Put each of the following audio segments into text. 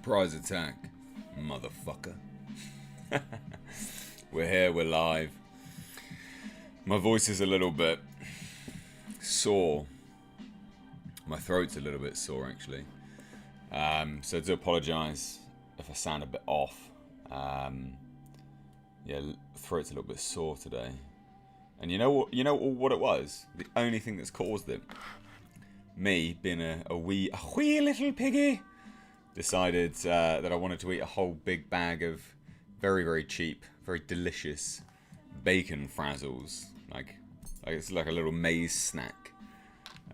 Surprise attack, motherfucker. We're here, we're live. My voice is a little bit sore. My throat's a little bit sore, actually. So I do apologise if I sound a bit off. Yeah, throat's a little bit sore today. And you know what? You know what it was? The only thing that's caused it. Me, being a wee little piggy, decided that I wanted to eat a whole big bag of very, very cheap, very delicious bacon frazzles. Like it's like a little maize snack.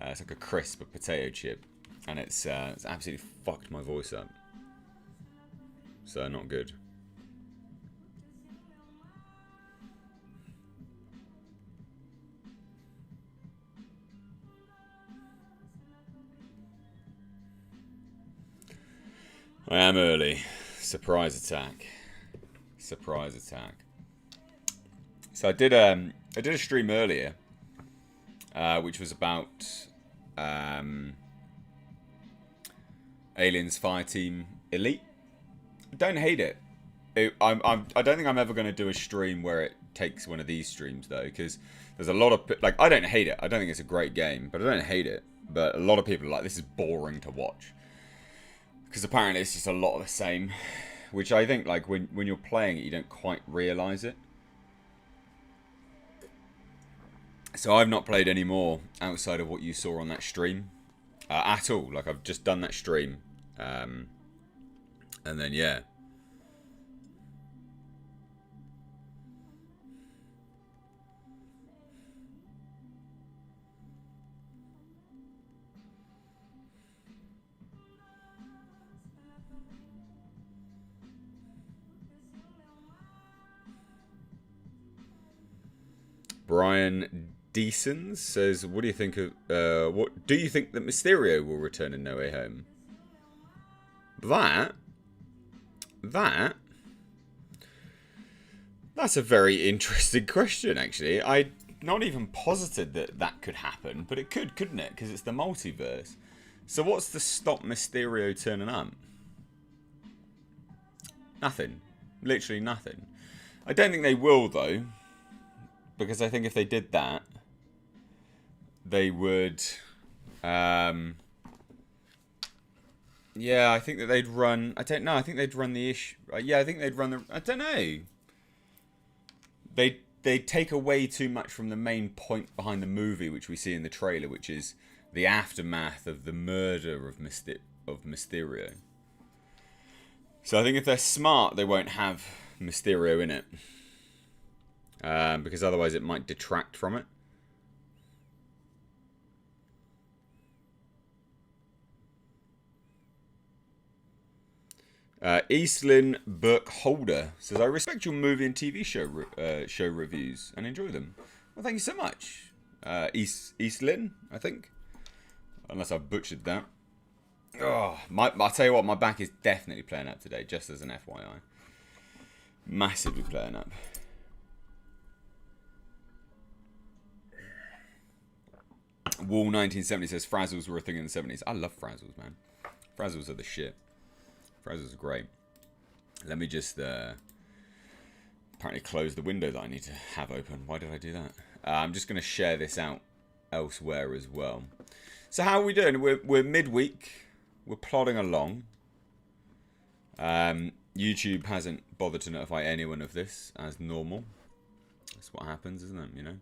It's like a crisp, a potato chip, and it's absolutely fucked my voice up. So not good. I am early. Surprise attack. Surprise attack. So I did a stream earlier, which was about Aliens Fireteam Elite. Don't hate it. I don't think I'm ever going to do a stream where it takes one of these streams though, because there's a lot of like, I don't hate it. I don't think it's a great game, but I don't hate it. But a lot of people are like, this is boring to watch. Because apparently it's just a lot of the same. Which I think, like, when you're playing it, you don't quite realise it. So I've not played any more outside of what you saw on that stream. At all. Like, I've just done that stream. And then, yeah. Brian Deasons says, "What do you think of? What do you think that Mysterio will return in No Way Home?" That's a very interesting question. Actually, I'm not even positive that could happen, but it could, couldn't it? Because it's the multiverse. So what's to stop Mysterio turning up? Nothing. Literally nothing. I don't think they will though. Because I think if they did that, they would, yeah, I think that they'd run, I don't know, I think they'd run the issue, yeah, I think they'd run the, I don't know. They'd take away too much from the main point behind the movie, which we see in the trailer, which is the aftermath of the murder of Mysterio. So I think if they're smart, they won't have Mysterio in it. Because otherwise it might detract from it. Eastlyn Burkholder says, "I respect your movie and TV show reviews and enjoy them." Well, thank you so much, Eastlyn, I think, unless I've butchered that. Oh, I'll tell you what, my back is definitely playing up today, just as an FYI. Massively playing up. Wall 1970 says frazzles were a thing in the 70s. I love frazzles, man. Frazzles are the shit. Frazzles are great. Let me just apparently close the window that I need to have open. Why did I do that? I'm just going to share this out elsewhere as well. So how are we doing? We're midweek. We're plodding along. YouTube hasn't bothered to notify anyone of this as normal. That's what happens, isn't it? You know.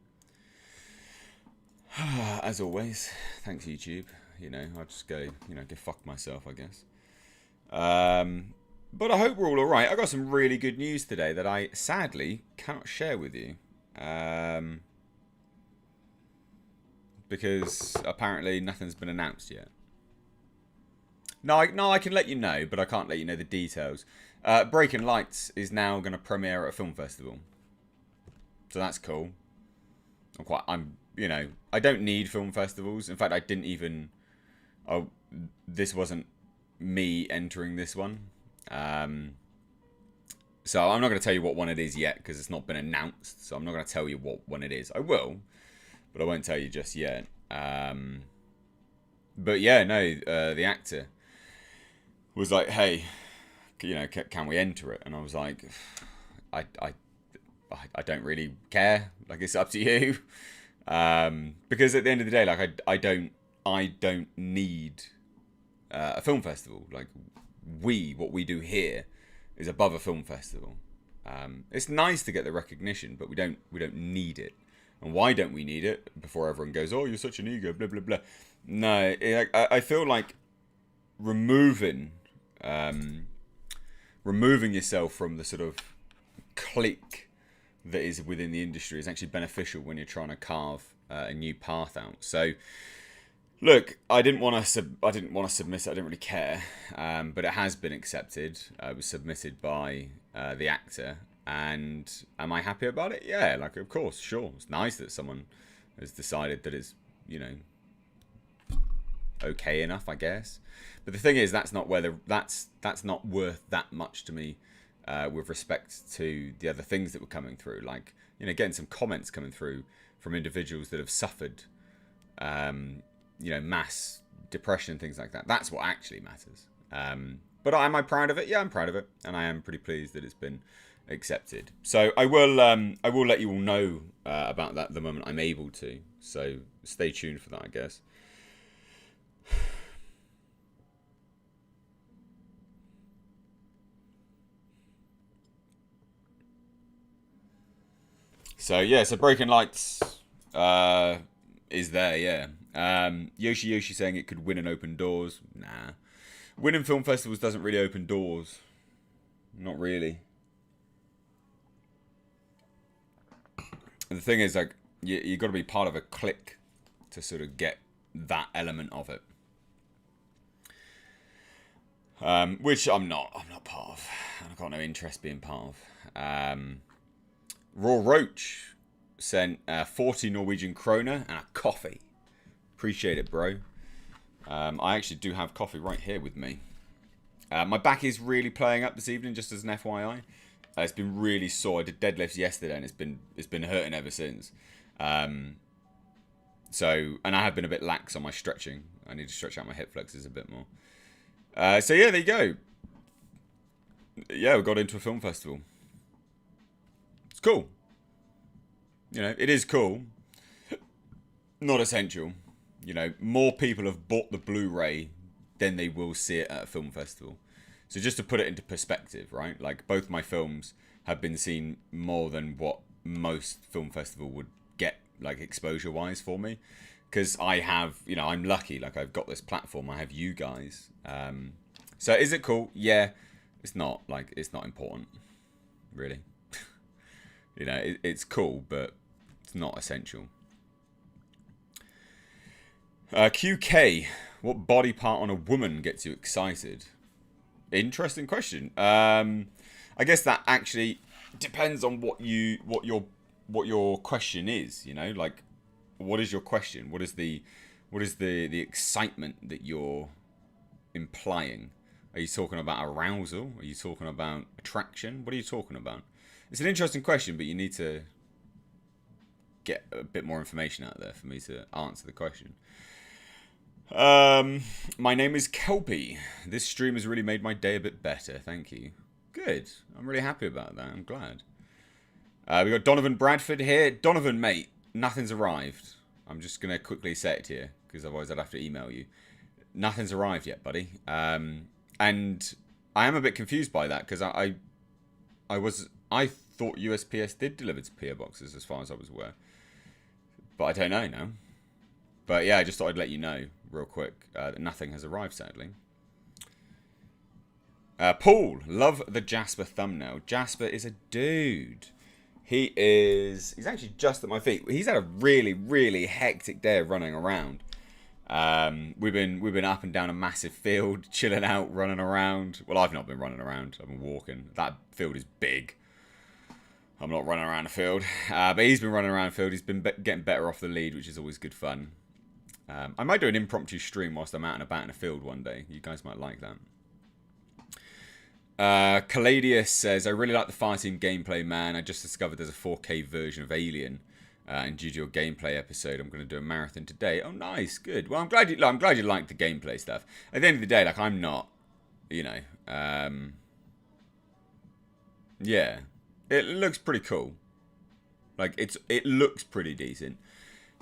As always, thanks YouTube. You know, I'll just go, you know, go fuck myself, I guess. But I hope we're all alright. I got some really good news today that I sadly cannot share with you. Because apparently nothing's been announced yet. No, I can let you know, but I can't let you know the details. Breaking Lights is now going to premiere at a film festival. So that's cool. You know, I don't need film festivals. In fact, I didn't even... Oh, this wasn't me entering this one. So I'm not going to tell you what one it is yet, because it's not been announced. So I'm not going to tell you what one it is. I will, but I won't tell you just yet. But yeah, no, the actor was like, hey, can we enter it? And I was like, I don't really care. Like, it's up to you. Because at the end of the day, like, I don't need a film festival. Like, what we do here is above a film festival. It's nice to get the recognition, but we don't need it. And why don't we need it? Before everyone goes, oh, you're such an ego, blah blah blah. No, I feel like removing yourself from the sort of clique that is within the industry is actually beneficial when you're trying to carve a new path out. So, look, I didn't want to submit it. I didn't really care, but it has been accepted. It was submitted by the actor, and am I happy about it? Yeah, like, of course, sure. It's nice that someone has decided that it's, okay enough, I guess. But the thing is, that's not worth that much to me with respect to the other things that were coming through. Like, getting some comments coming through from individuals that have suffered, mass depression and things like that. That's what actually matters. But am I proud of it? Yeah, I'm proud of it, and I am pretty pleased that it's been accepted. So I will let you all know about that the moment I'm able to. So stay tuned for that, I guess. So yeah, so Breaking Lights is there, yeah. Yoshi saying it could win and open doors. Nah. Winning film festivals doesn't really open doors. Not really. And the thing is, like, you got to be part of a clique to sort of get that element of it. Which I'm not part of. I've got no interest being part of. Raw Roach sent 40 Norwegian kroner and a coffee. Appreciate it, bro. I actually do have coffee right here with me. My back is really playing up this evening, just as an FYI. It's been really sore. I did deadlifts yesterday, and it's been hurting ever since. And I have been a bit lax on my stretching. I need to stretch out my hip flexors a bit more. So yeah, there you go. Yeah, we got into a film festival. It's cool. It is cool. Not essential. More people have bought the Blu-ray than they will see it at a film festival. So just to put it into perspective, right? Like, both my films have been seen more than what most film festival would get, like, exposure-wise for me. Because I have, I'm lucky. Like, I've got this platform. I have you guys. So is it cool? Yeah. It's not important, really. It's cool, but it's not essential. QK, what body part on a woman gets you excited? Interesting question. I guess that actually depends on what your question is. Like, what is your question? What is the excitement that you're implying? Are you talking about arousal? Are you talking about attraction? What are you talking about? It's an interesting question, but you need to get a bit more information out there for me to answer the question. My name is Kelpie. This stream has really made my day a bit better. Thank you. Good. I'm really happy about that. I'm glad. We got Donovan Bradford here. Donovan, mate, nothing's arrived. I'm just going to quickly say it here, because otherwise I'd have to email you. Nothing's arrived yet, buddy. And I am a bit confused by that, because I thought USPS did deliver to PO boxes as far as I was aware. But I don't know now. But yeah, I just thought I'd let you know real quick that nothing has arrived, sadly. Paul, love the Jasper thumbnail. Jasper is a dude. He's actually just at my feet. He's had a really, really hectic day of running around. We've been up and down a massive field, chilling out, running around. Well, I've not been running around. I've been walking. That field is big. I'm not running around the field. But he's been running around the field. He's been getting better off the lead, which is always good fun. I might do an impromptu stream whilst I'm out and about in a field one day. You guys might like that. Caladius says, I really like the fighting gameplay, man. I just discovered there's a 4K version of Alien. And due to your gameplay episode, I'm going to do a marathon today. Oh, nice. Good. Well, I'm glad you liked the gameplay stuff. At the end of the day, like, I'm not, Yeah. It looks pretty cool. Like, it looks pretty decent.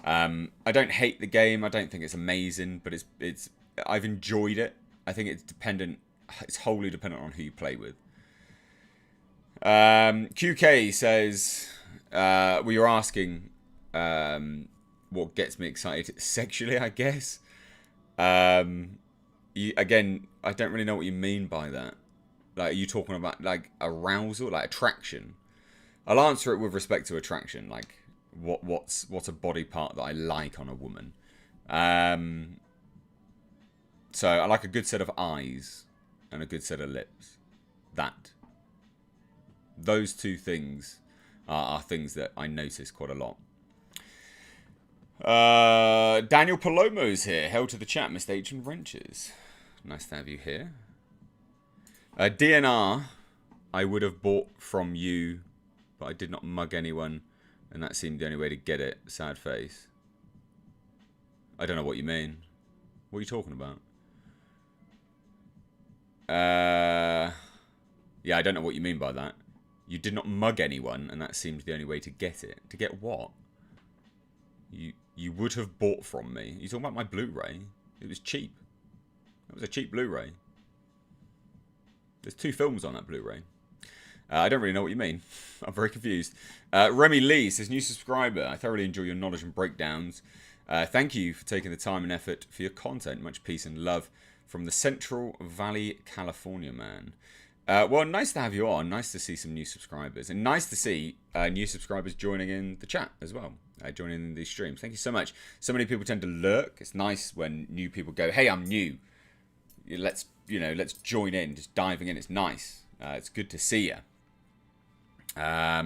I don't hate the game. I don't think it's amazing, but it's I've enjoyed it. I think it's wholly dependent on who you play with. QK says, we were asking what gets me excited sexually, I guess. Again, I don't really know what you mean by that. Like, are you talking about, like, arousal, like attraction? I'll answer it with respect to attraction. Like, what's a body part that I like on a woman? So I like a good set of eyes and a good set of lips. Those two things are things that I notice quite a lot. Daniel Palomo's here. Held to the chat, Mr. H and Wrenches. Nice to have you here. DNR, I would have bought from you, but I did not mug anyone, and that seemed the only way to get it. Sad face. I don't know what you mean. What are you talking about? Yeah, I don't know what you mean by that. You did not mug anyone, and that seemed the only way to get it. To get what? You would have bought from me. You talking about my Blu-ray? It was cheap. That was a cheap Blu-ray. There's 2 films on that Blu-ray. I don't really know what you mean. I'm very confused. Remy Lee says, new subscriber. I thoroughly enjoy your knowledge and breakdowns. Thank you for taking the time and effort for your content. Much peace and love from the Central Valley, California man. Well, nice to have you on. Nice to see some new subscribers. And nice to see new subscribers joining in the chat as well. Joining in these streams. Thank you so much. So many people tend to lurk. It's nice when new people go, hey, I'm new. Let's join in. Just diving in. It's nice. It's good to see you. How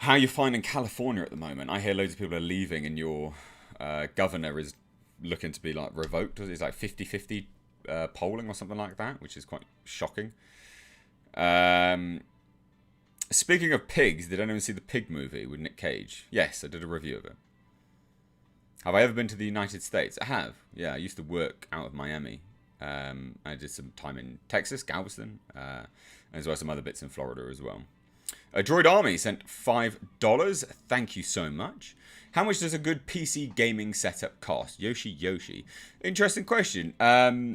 are you finding California at the moment? I hear loads of people are leaving and your governor is looking to be like revoked. It's like 50-50 polling or something like that, which is quite shocking. Speaking of pigs, did anyone see the Pig movie with Nick Cage? Yes, I did a review of it. Have I ever been to the United States? I have. Yeah, I used to work out of Miami. I did some time in Texas, Galveston, as well as some other bits in Florida as well. Droid Army sent $5. Thank you so much. How much does a good PC gaming setup cost? Yoshi. Interesting question. Yeah,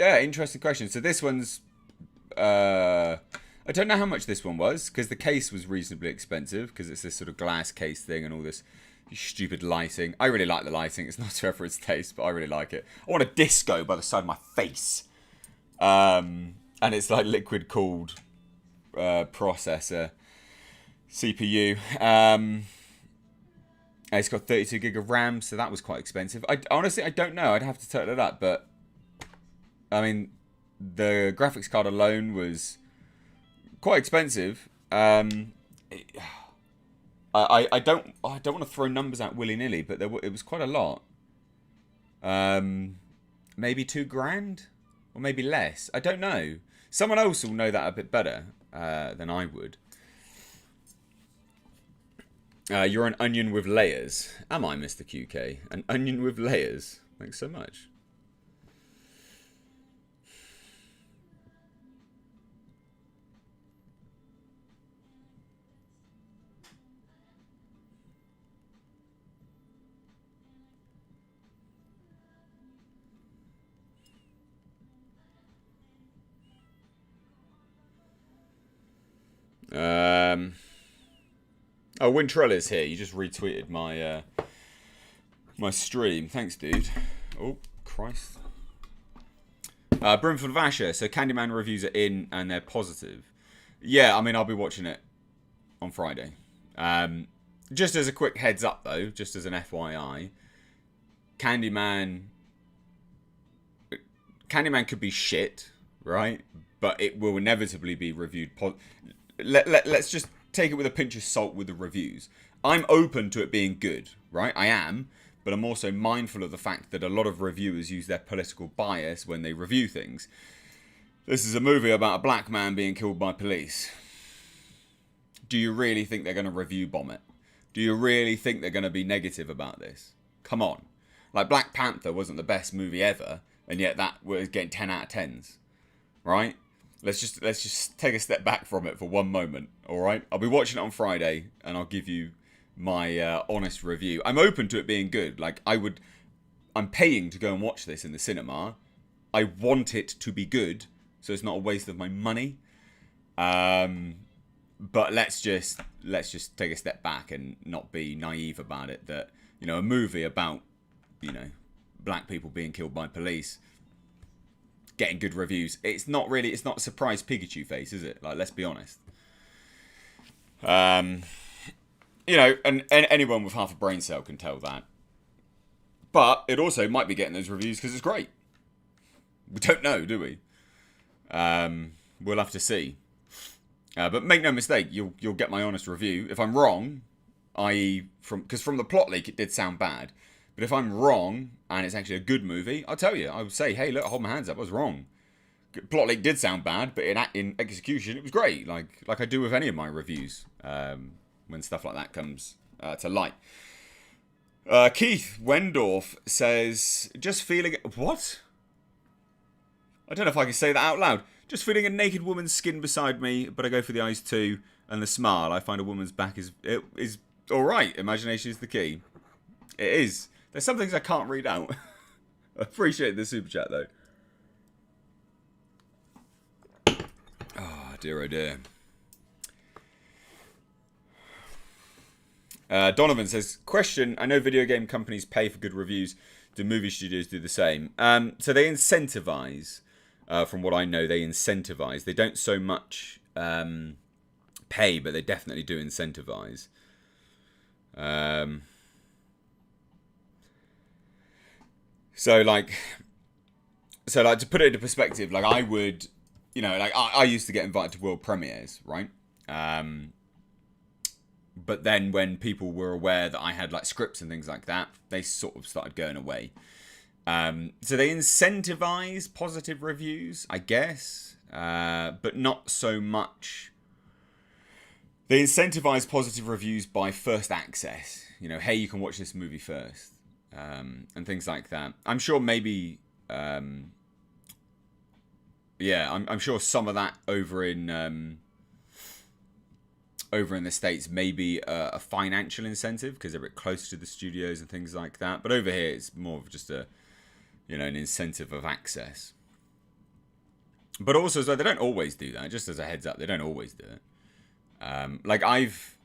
interesting question. So this one's... I don't know how much this one was, because the case was reasonably expensive, because it's this sort of glass case thing and all this stupid lighting. I really like the lighting. It's not to everyone's taste, but I really like it. I want a disco by the side of my face. And it's like liquid cooled processor CPU. It's got 32 gig of RAM, so that was quite expensive. Honestly, I don't know. I'd have to total it up, but I mean, the graphics card alone was quite expensive. I don't want to throw numbers out willy-nilly, but it was quite a lot. Maybe $2,000 or maybe less. I don't know. Someone else will know that a bit better than I would. You're an onion with layers. Am I, Mr. QK? An onion with layers. Thanks so much. Oh, Wintrell is here. You just retweeted my my stream. Thanks, dude. Oh, Christ. Brimford Vasher. So Candyman reviews are in and they're positive. Yeah, I mean, I'll be watching it on Friday. Just as a quick heads up, though, just as an FYI, Candyman could be shit, right? But it will inevitably be reviewed. Let's just take it with a pinch of salt with the reviews. I'm open to it being good, right? I am, but I'm also mindful of the fact that a lot of reviewers use their political bias when they review things. This is a movie about a black man being killed by police. Do you really think they're going to review bomb it? Do you really think they're going to be negative about this? Come on. Like, Black Panther wasn't the best movie ever, and yet that was getting 10 out of 10s, right? let's just take a step back from it for one moment. All right, I'll be watching it on Friday, and I'll give you my honest review. I'm open to it being good. Like I'm paying to go and watch this in the cinema. I want it to be good, so it's not a waste of my money. But let's just take a step back and not be naive about it. That, you know, a movie about, you know, black people being killed by police, getting good reviews. It's not a surprise Pikachu face, is it? Like, let's be honest. You know, and anyone with half a brain cell can tell that. But it also might be getting those reviews because it's great. We don't know, do we? We'll have to see. But make no mistake, you'll get my honest review. If I'm wrong, i.e. because from the plot leak it did sound bad, but if I'm wrong and it's actually a good movie, I'll tell you. I would say, hey, look, hold my hands up, I was wrong. Plot leak did sound bad, but in execution it was great. Like I do with any of my reviews when stuff like that comes to light. Keith Wendorf says, just feeling... What? I don't know if I can say that out loud. Just feeling a naked woman's skin beside me, but I go for the eyes too, and the smile. I find a woman's back is alright. Imagination is the key. It is. There's some things I can't read out. I appreciate the super chat, though. Oh, dear, oh dear. Donovan says, question, I know video game companies pay for good reviews. Do movie studios do the same? So they incentivize, from what I know, they incentivize. They don't so much pay, but they definitely do incentivize. So to put it into perspective, like I would, you know, like I used to get invited to world premieres, right? But then when people were aware that I had like scripts and things like that, they sort of started going away. So they incentivize positive reviews, I guess, but not so much. They incentivize positive reviews by first access. You know, hey, you can watch this movie first, and things like that. I'm sure maybe, I'm sure some of that over in the States may be a financial incentive because they're a bit close to the studios and things like that. But over here, it's more of just an incentive of access. But also, so they don't always do that. Just as a heads up, they don't always do it. Like I've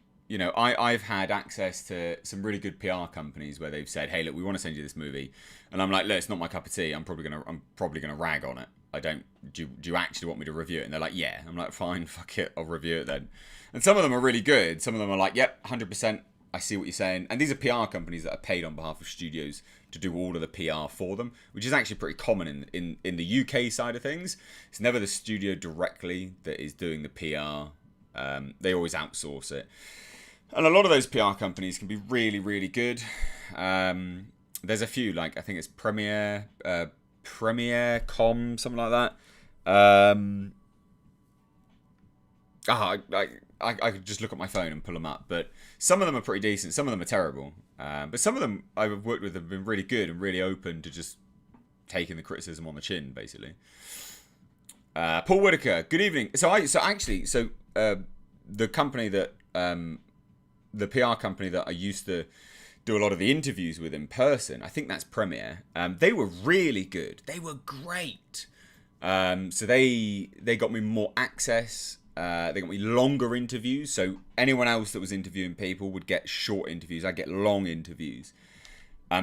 had access to some really good PR companies where they've said, "Hey, look, we want to send you this movie," and I'm like, "Look, it's not my cup of tea. I'm probably gonna rag on it. Do you actually want me to review it?" And they're like, "Yeah." I'm like, "Fine, fuck it, I'll review it then." And some of them are really good. Some of them are like, "Yep, 100%. I see what you're saying." And these are PR companies that are paid on behalf of studios to do all of the PR for them, which is actually pretty common in the UK side of things. It's never the studio directly that is doing the PR. They always outsource it. And a lot of those PR companies can be really, really good. There's a few, like I think it's Premiere Com, something like that. I could just look at my phone and pull them up, but some of them are pretty decent. Some of them are terrible. But some of them I've worked with have been really good and really open to just taking the criticism on the chin, basically. Paul Whitaker, good evening. The company that the PR company that I used to do a lot of the interviews with in person, I think that's Premiere. They were really good. They were great. So they got me more access. They got me longer interviews. So anyone else that was interviewing people would get short interviews. I get long interviews.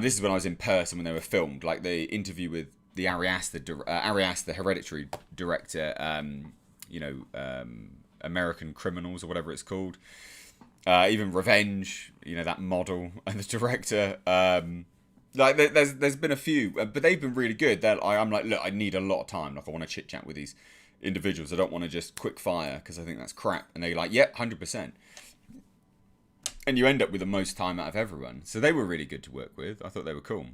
This is when I was in person when they were filmed, like the interview with the Ari Aster, the Hereditary director. American Criminals or whatever it's called. Even Revenge, that model and the director. There's been a few, but they've been really good. I'm like, look, I need a lot of time. Like, I want to chit chat with these individuals. I don't want to just quick fire because I think that's crap. And they're like, yep, 100%. And you end up with the most time out of everyone. So they were really good to work with. I thought they were cool.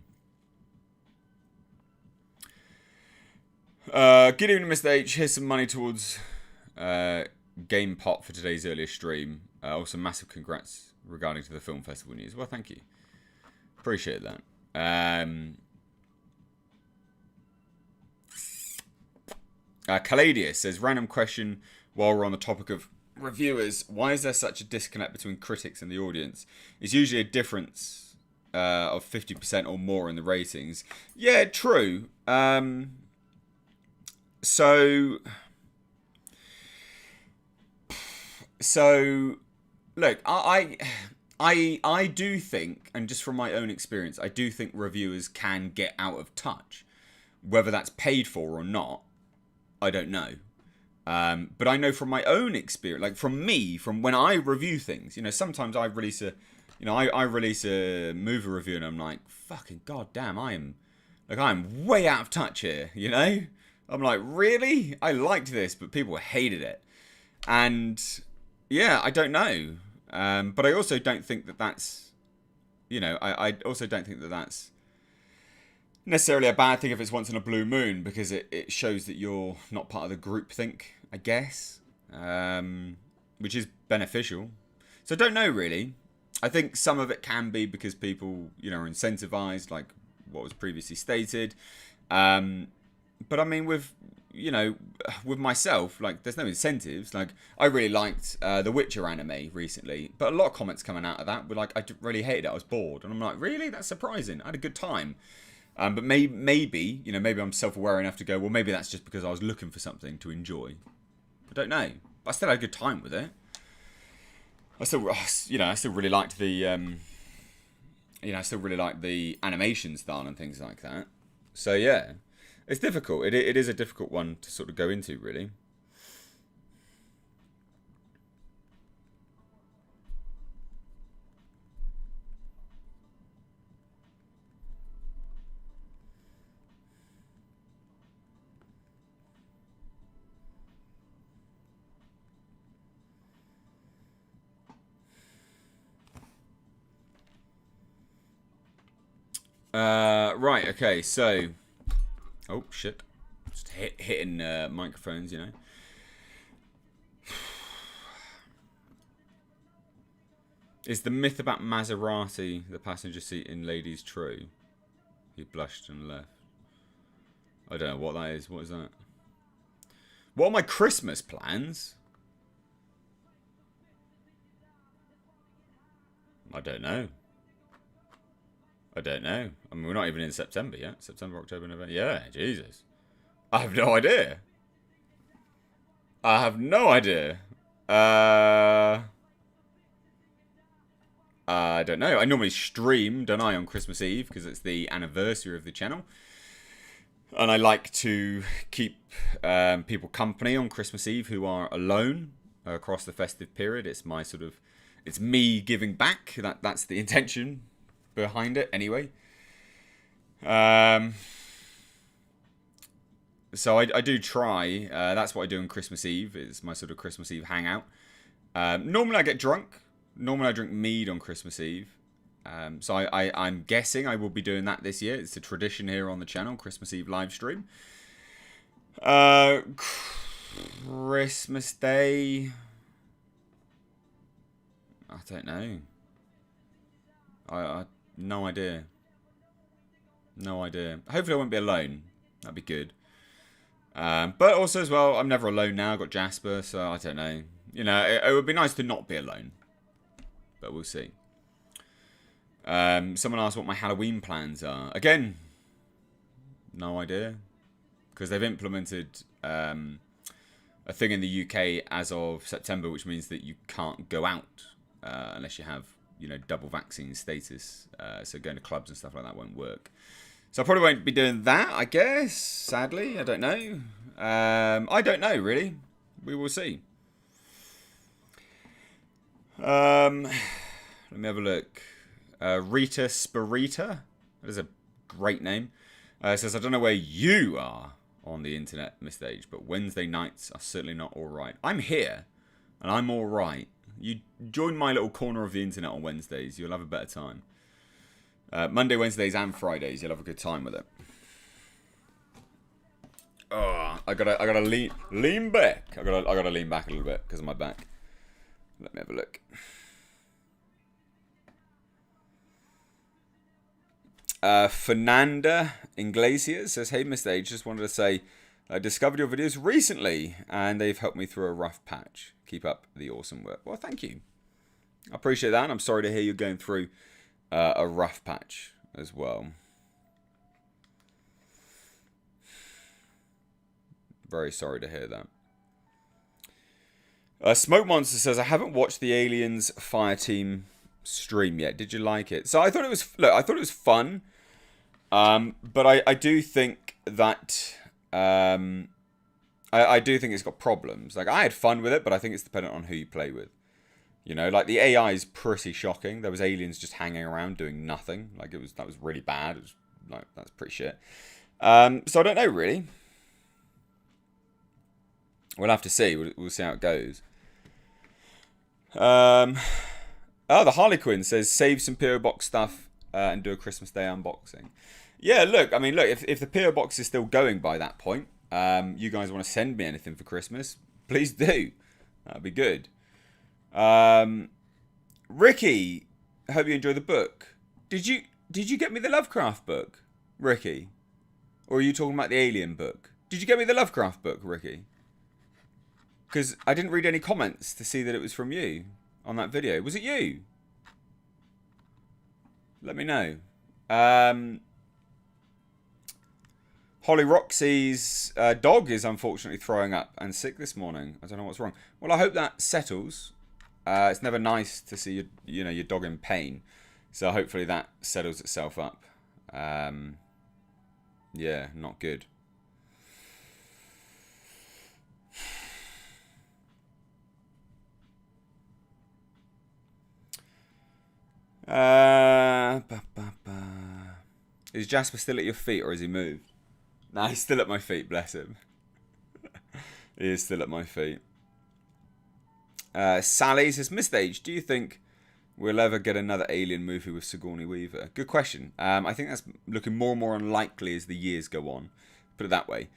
Good evening, Mr. H. Here's some money towards Game Pot for today's earlier stream. Also, massive congrats regarding to the film festival news. Well, thank you. Appreciate that. Caladius says, random question while we're on the topic of reviewers. Why is there such a disconnect between critics and the audience? It's usually a difference of 50% or more in the ratings. Yeah, true. So look, I do think, and just from my own experience, I do think reviewers can get out of touch. Whether that's paid for or not, I don't know. But I know from my own experience, like from me, from when I review things, sometimes I release I release a movie review and I'm like, fucking goddamn, I'm way out of touch here, I'm like, really? I liked this, but people hated it. And yeah, I don't know. But I also don't think that that's, I also don't think that that's necessarily a bad thing if it's once in a blue moon, because it shows that you're not part of the groupthink, I guess, which is beneficial. So I don't know, really. I think some of it can be because people, are incentivized, like what was previously stated. But I mean, with myself, like, there's no incentives. Like, I really liked the Witcher anime recently, but a lot of comments coming out of that were like, I really hated it, I was bored. And I'm like, really? That's surprising. I had a good time. But maybe I'm self-aware enough to go, well, maybe that's just because I was looking for something to enjoy. I don't know. But I still had a good time with it. I still really liked the, I still really liked the animation style and things like that. So yeah, it's difficult. It is a difficult one to sort of go into, really. Right, okay, so... Oh, shit. Just hitting microphones, Is the myth about Maserati, the passenger seat in Ladies, true? He blushed and left. I don't know what that is. What is that? What are my Christmas plans? I don't know. I mean, we're not even in September yet. September, October, November. Yeah, Jesus. I have no idea. I don't know. I normally stream, don't I, on Christmas Eve, because it's the anniversary of the channel. And I like to keep people company on Christmas Eve who are alone across the festive period. It's it's me giving back. That's the intention behind it, anyway. So I do try. That's what I do on Christmas Eve. It's my sort of Christmas Eve hangout. Normally I get drunk. Normally I drink mead on Christmas Eve. So I'm guessing I will be doing that this year. It's a tradition here on the channel, Christmas Eve live stream. Christmas Day... I don't know. I no idea. Hopefully I won't be alone. That'd be good. But also as well, I'm never alone now. I've got Jasper, so I don't know. It would be nice to not be alone. But we'll see. Someone asked what my Halloween plans are. Again, no idea. Because they've implemented a thing in the UK as of September, which means that you can't go out unless you have, double vaccine status. So going to clubs and stuff like that won't work. So I probably won't be doing that, I guess. Sadly, I don't know. I don't know, really. We will see. Let me have a look. Rita Spirita. That is a great name. Says, I don't know where you are on the internet, Mr. H, but Wednesday nights are certainly not alright. I'm here, and I'm alright. You join my little corner of the internet on Wednesdays, you'll have a better time. Monday, Wednesdays, and Fridays, you'll have a good time with it. Oh, I gotta lean back. I gotta lean back a little bit because of my back. Let me have a look. Fernanda Iglesias says, hey, Mr. H, just wanted to say I discovered your videos recently, and they've helped me through a rough patch. Keep up the awesome work. Well, thank you. I appreciate that, and I'm sorry to hear you're going through a rough patch as well. Very sorry to hear that. Smoke Monster says, I haven't watched the Aliens Fireteam stream yet. Did you like it? So I thought it was, look, I thought it was fun. But I do think that, I do think it's got problems. Like, I had fun with it, but I think it's dependent on who you play with. You know, like, the AI is pretty shocking. There was aliens just hanging around doing nothing. Like, that was really bad. It was, like, that's pretty shit. So I don't know, really. We'll have to see. We'll see how it goes. Oh, the Harlequin says, save some PO Box stuff and do a Christmas Day unboxing. Yeah, look, I mean, look, if the PO Box is still going by that point, you guys want to send me anything for Christmas, please do. That'd be good. Ricky, I hope you enjoy the book. Did you get me the Lovecraft book, Ricky? Or are you talking about the Alien book? Did you get me the Lovecraft book, Ricky? Because I didn't read any comments to see that it was from you on that video. Was it you? Let me know. Holly Roxy's dog is unfortunately throwing up and sick this morning. I don't know what's wrong. Well, I hope that settles. It's never nice to see your dog in pain. So hopefully that settles itself up. Yeah, not good. Is Jasper still at your feet or has he moved? Nah, he's still at my feet, bless him. He is still at my feet. Sally says, Mr. H, do you think we'll ever get another Alien movie with Sigourney Weaver? Good question. I think that's looking more and more unlikely as the years go on. Put it that way.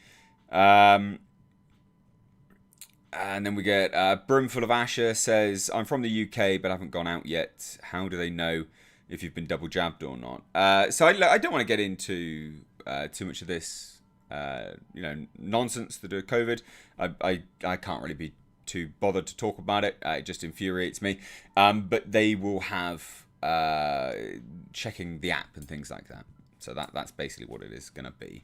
And then we get Broomful of Asher says, I'm from the UK but haven't gone out yet. How do they know if you've been double jabbed or not? So I don't want to get into too much of this nonsense to do with COVID. I can't really be too bothered to talk about it. It just infuriates me. But they will have checking the app and things like that. So that's basically what it is going to be.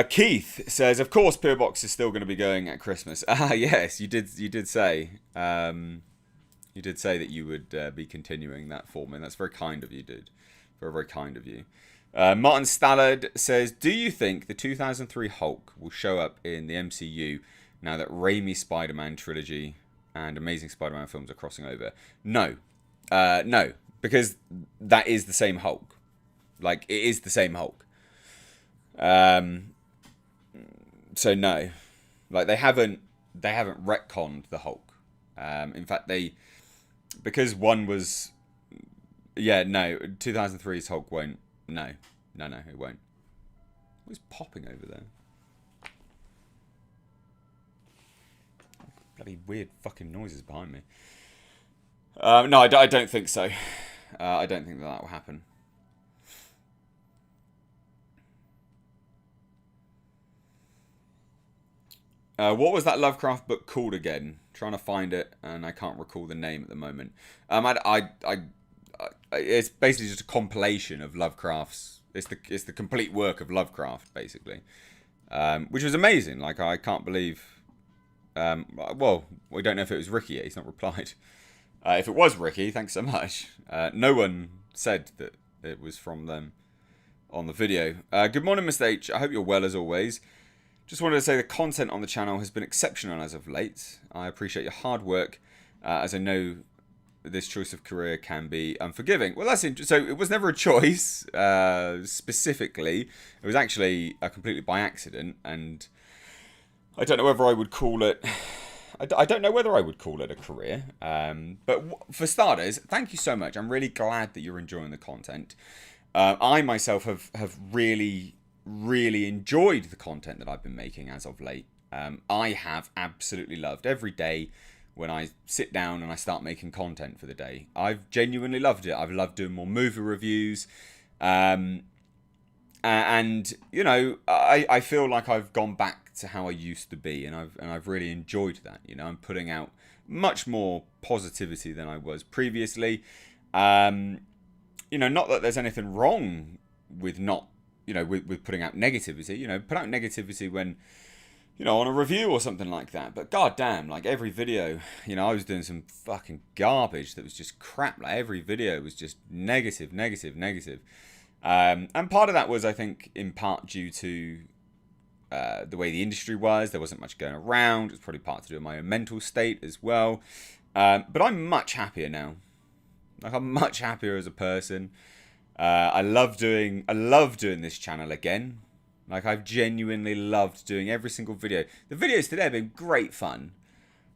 Keith says, of course PO Box is still going to be going at Christmas. Yes, you did say that you would be continuing that for me. That's very kind of you, dude. Very, very kind of you. Martin Stallard says, do you think the 2003 Hulk will show up in the MCU now that Raimi's Spider-Man trilogy and Amazing Spider-Man films are crossing over? No. No, because that is the same Hulk. Like, it is the same Hulk. So no, like they haven't retconned the Hulk. In fact, because one was, yeah, no, 2003's Hulk won't. No, it won't. What's popping over there? Bloody weird fucking noises behind me. No, I don't think so. I don't think that will happen. What was that Lovecraft book called again? Trying to find it, and I can't recall the name at the moment. It's basically just a compilation of Lovecraft's. It's the complete work of Lovecraft, basically, which was amazing. Like, I can't believe. Well, we don't know if it was Ricky yet. He's not replied. If it was Ricky, thanks so much. No one said that it was from them on the video. Good morning, Mr. H. I hope you're well as always. Just wanted to say the content on the channel has been exceptional as of late. I appreciate your hard work, as I know this choice of career can be unforgiving. Well, that's interesting. So it was never a choice, specifically. It was actually completely by accident, and I don't know whether I would call it... I don't know whether I would call it a career. But for starters, thank you so much. I'm really glad that you're enjoying the content. I myself have really enjoyed the content that I've been making as of late. I have absolutely loved every day when I sit down and I start making content for the day. I've genuinely loved it. I've loved doing more movie reviews. And you know, I feel like I've gone back to how I used to be, and I've really enjoyed that. You know, I'm putting out much more positivity than I was previously. You know, not that there's anything wrong with not, you know, with putting out negativity. You know, put out negativity when, you know, on a review or something like that. But goddamn, like every video, you know, I was doing some fucking garbage that was just crap. Like every video was just negative, negative, negative. And part of that was, I think, in part due to the way the industry was. There wasn't much going around. It was probably part to do with my own mental state as well. But I'm much happier now. Like I'm much happier as a person. I love doing this channel again. Like I've genuinely loved doing every single video. The videos today have been great fun.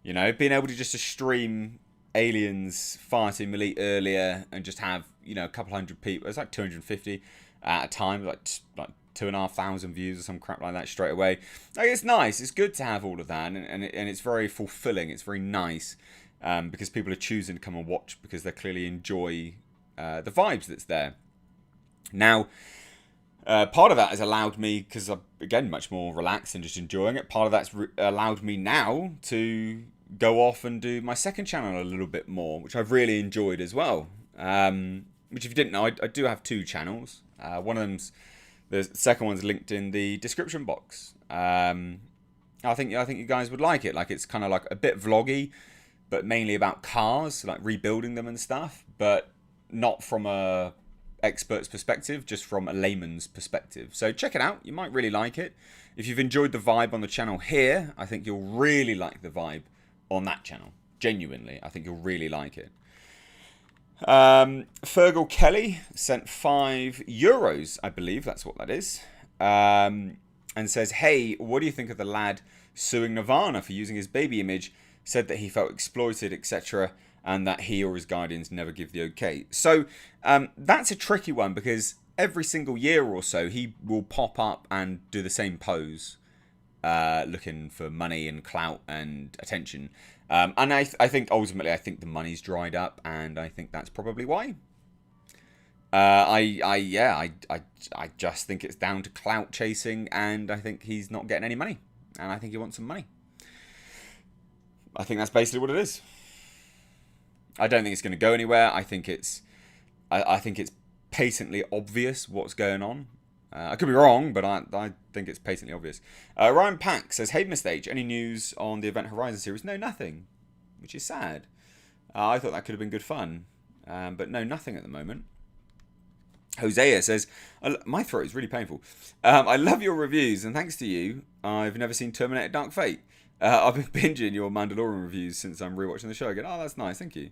You know, being able to just to stream aliens farting Malik earlier and just have, you know, a couple hundred people. It's like 250 at a time, like 2,500 views or some crap like that straight away. Like it's nice. It's good to have all of that, and it's very fulfilling. It's very nice because people are choosing to come and watch because they clearly enjoy the vibes that's there. Now, part of that has allowed me, because I'm, again, much more relaxed and just enjoying it, part of that's allowed me now to go off and do my second channel a little bit more, which I've really enjoyed as well. Which, if you didn't know, I do have two channels. One of them's, the second one's linked in the description box. I think you guys would like it. Like, it's kind of like a bit vloggy, but mainly about cars, like rebuilding them and stuff, but not from a expert's perspective, just from a layman's perspective. So check it out. You might really like it. If you've enjoyed the vibe on the channel here, I think you'll really like the vibe on that channel. Genuinely, I think you'll really like it. Fergal Kelly sent €5, I believe that's what that is, and says, hey, what do you think of the lad suing Nirvana for using his baby image? Said that he felt exploited, etc., and that he or his guardians never give the okay. So that's a tricky one, because every single year or so he will pop up and do the same pose, looking for money and clout and attention. And I think ultimately, I think the money's dried up, and I think that's probably why. I just think it's down to clout chasing, and I think he's not getting any money, and I think he wants some money. I think that's basically what it is. I don't think it's going to go anywhere. I think it's patently obvious what's going on. I could be wrong, but I think it's patently obvious. Ryan Pack says, hey, Mr. any news on the Event Horizon series? No, nothing, which is sad. I thought that could have been good fun, but no, nothing at the moment. Hosea says, my throat is really painful. I love your reviews, and thanks to you, I've never seen Terminator Dark Fate. I've been binging your Mandalorian reviews since I'm rewatching the show again. Oh, that's nice. Thank you.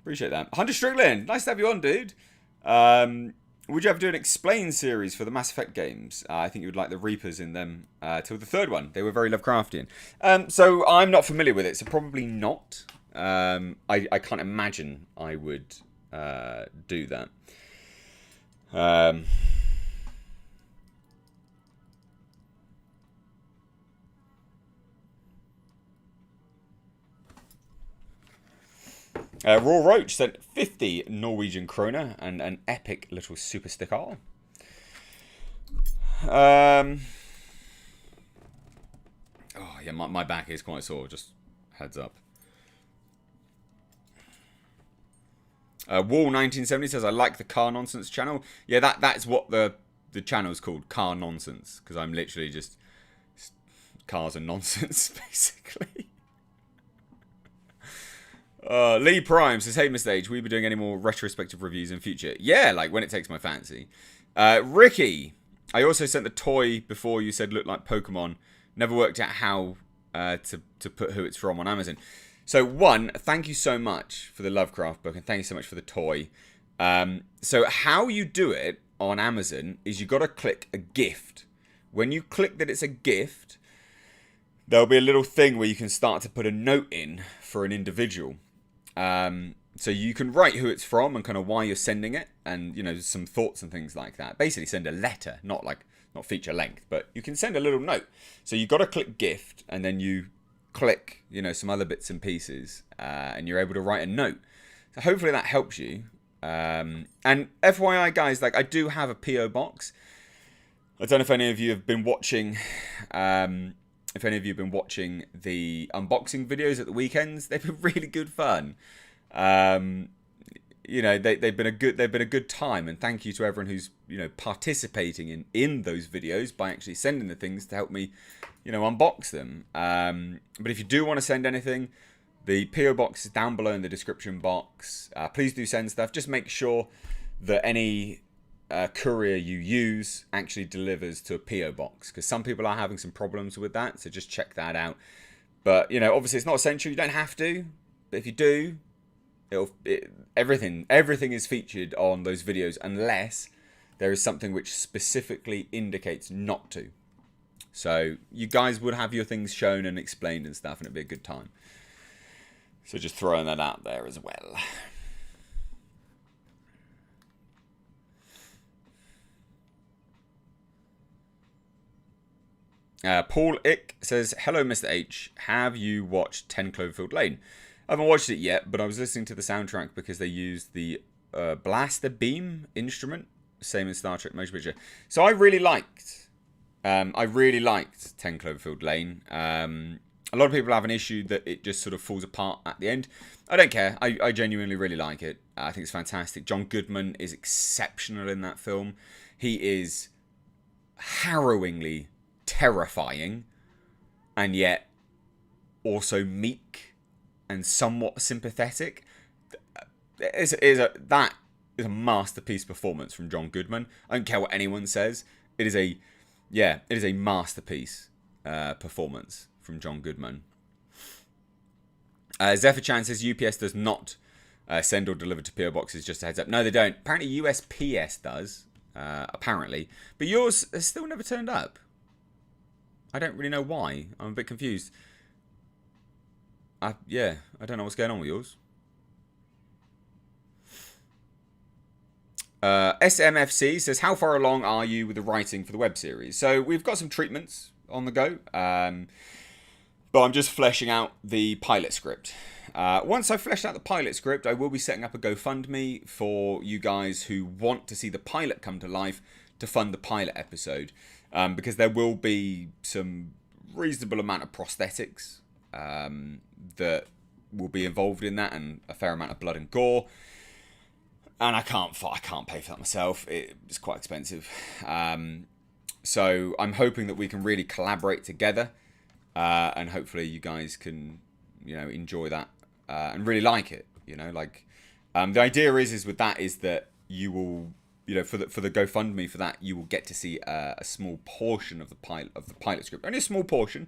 Appreciate that. Hunter Strickland. Nice to have you on, dude. Would you ever do an Explain series for the Mass Effect games? I think you would like the Reapers in them till the third one. They were very Lovecraftian. So I'm not familiar with it, so probably not. I can't imagine I would do that. Raw Roach sent 50 Norwegian kroner and an epic little super sticker. Oh yeah, my back is quite sore, just heads up. Wall 1970 says, I like the Car Nonsense channel. Yeah, that's what the channel's called, Car Nonsense, because I'm literally just cars and nonsense, basically. Lee Prime says, hey, Mr. H, will you be doing any more retrospective reviews in future? Yeah, like when it takes my fancy. Ricky, I also sent the toy before you said looked like Pokemon. Never worked out how to put who it's from on Amazon. So one, thank you so much for the Lovecraft book, and thank you so much for the toy. So how you do it on Amazon is you got to click a gift. When you click that it's a gift, there'll be a little thing where you can start to put a note in for an individual. So you can write who it's from and kind of why you're sending it, and you know, some thoughts and things like that. Basically send a letter, not feature length, but you can send a little note. So you got to click gift, and then you click, you know, some other bits and pieces, and you're able to write a note. So hopefully that helps you. And FYI guys, like I do have a PO box. I don't know if any of you have been watching. If any of you have been watching the unboxing videos at the weekends, they've been really good fun. You know, they've been a good time, and thank you to everyone who's, you know, participating in those videos by actually sending the things to help me, you know, unbox them. But if you do want to send anything, the PO box is down below in the description box. Please do send stuff. Just make sure that any courier you use actually delivers to a PO box, because some people are having some problems with that, so just check that out. But, you know, obviously it's not essential, you don't have to, but if you do, everything is featured on those videos unless there is something which specifically indicates not to. So you guys would have your things shown and explained and stuff, and it'd be a good time. So just throwing that out there as well. Paul Ick says, hello Mr. H, have you watched 10 Cloverfield Lane? I haven't watched it yet, but I was listening to the soundtrack because they used the blaster beam instrument, same as Star Trek Motion Picture. So I really liked 10 Cloverfield Lane. A lot of people have an issue that it just sort of falls apart at the end. I don't care. I genuinely really like it. I think it's fantastic. John Goodman is exceptional in that film. He is harrowingly terrifying, and yet also meek and somewhat sympathetic. That is a masterpiece performance from John Goodman. I don't care what anyone says. It is a masterpiece performance from John Goodman. Zephyr Chan says UPS does not send or deliver to PO boxes. Just a heads up. No, they don't. Apparently USPS does. Apparently, but yours has still never turned up. I don't really know why. I'm a bit confused. Yeah, I don't know what's going on with yours. SMFC says, how far along are you with the writing for the web series? So we've got some treatments on the go, but I'm just fleshing out the pilot script. Once I've fleshed out the pilot script, I will be setting up a GoFundMe for you guys who want to see the pilot come to life to fund the pilot episode, because there will be some reasonable amount of prosthetics that will be involved in that, and a fair amount of blood and gore. And I can't pay for that myself. It's quite expensive. So I'm hoping that we can really collaborate together, and hopefully you guys can, you know, enjoy that and really like it. You know, like the idea is with that is that you will, you know, for the GoFundMe for that, you will get to see a small portion of the pilot script. Only a small portion,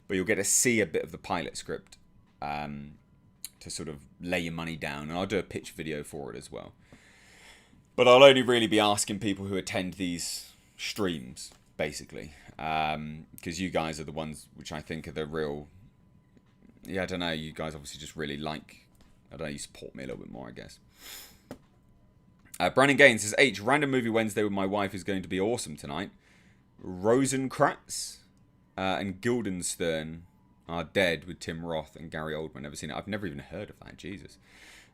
but you'll get to see a bit of the pilot script to sort of lay your money down. And I'll do a pitch video for it as well. But I'll only really be asking people who attend these streams, basically, because you guys are the ones which I think are the real. Yeah, I don't know. You guys obviously just really like. I don't know. You support me a little bit more, I guess. Brandon Gaines says, H, random movie Wednesday with my wife is going to be awesome tonight. Rosencrantz and Guildenstern are dead with Tim Roth and Gary Oldman. Never seen it. I've never even heard of that. Jesus.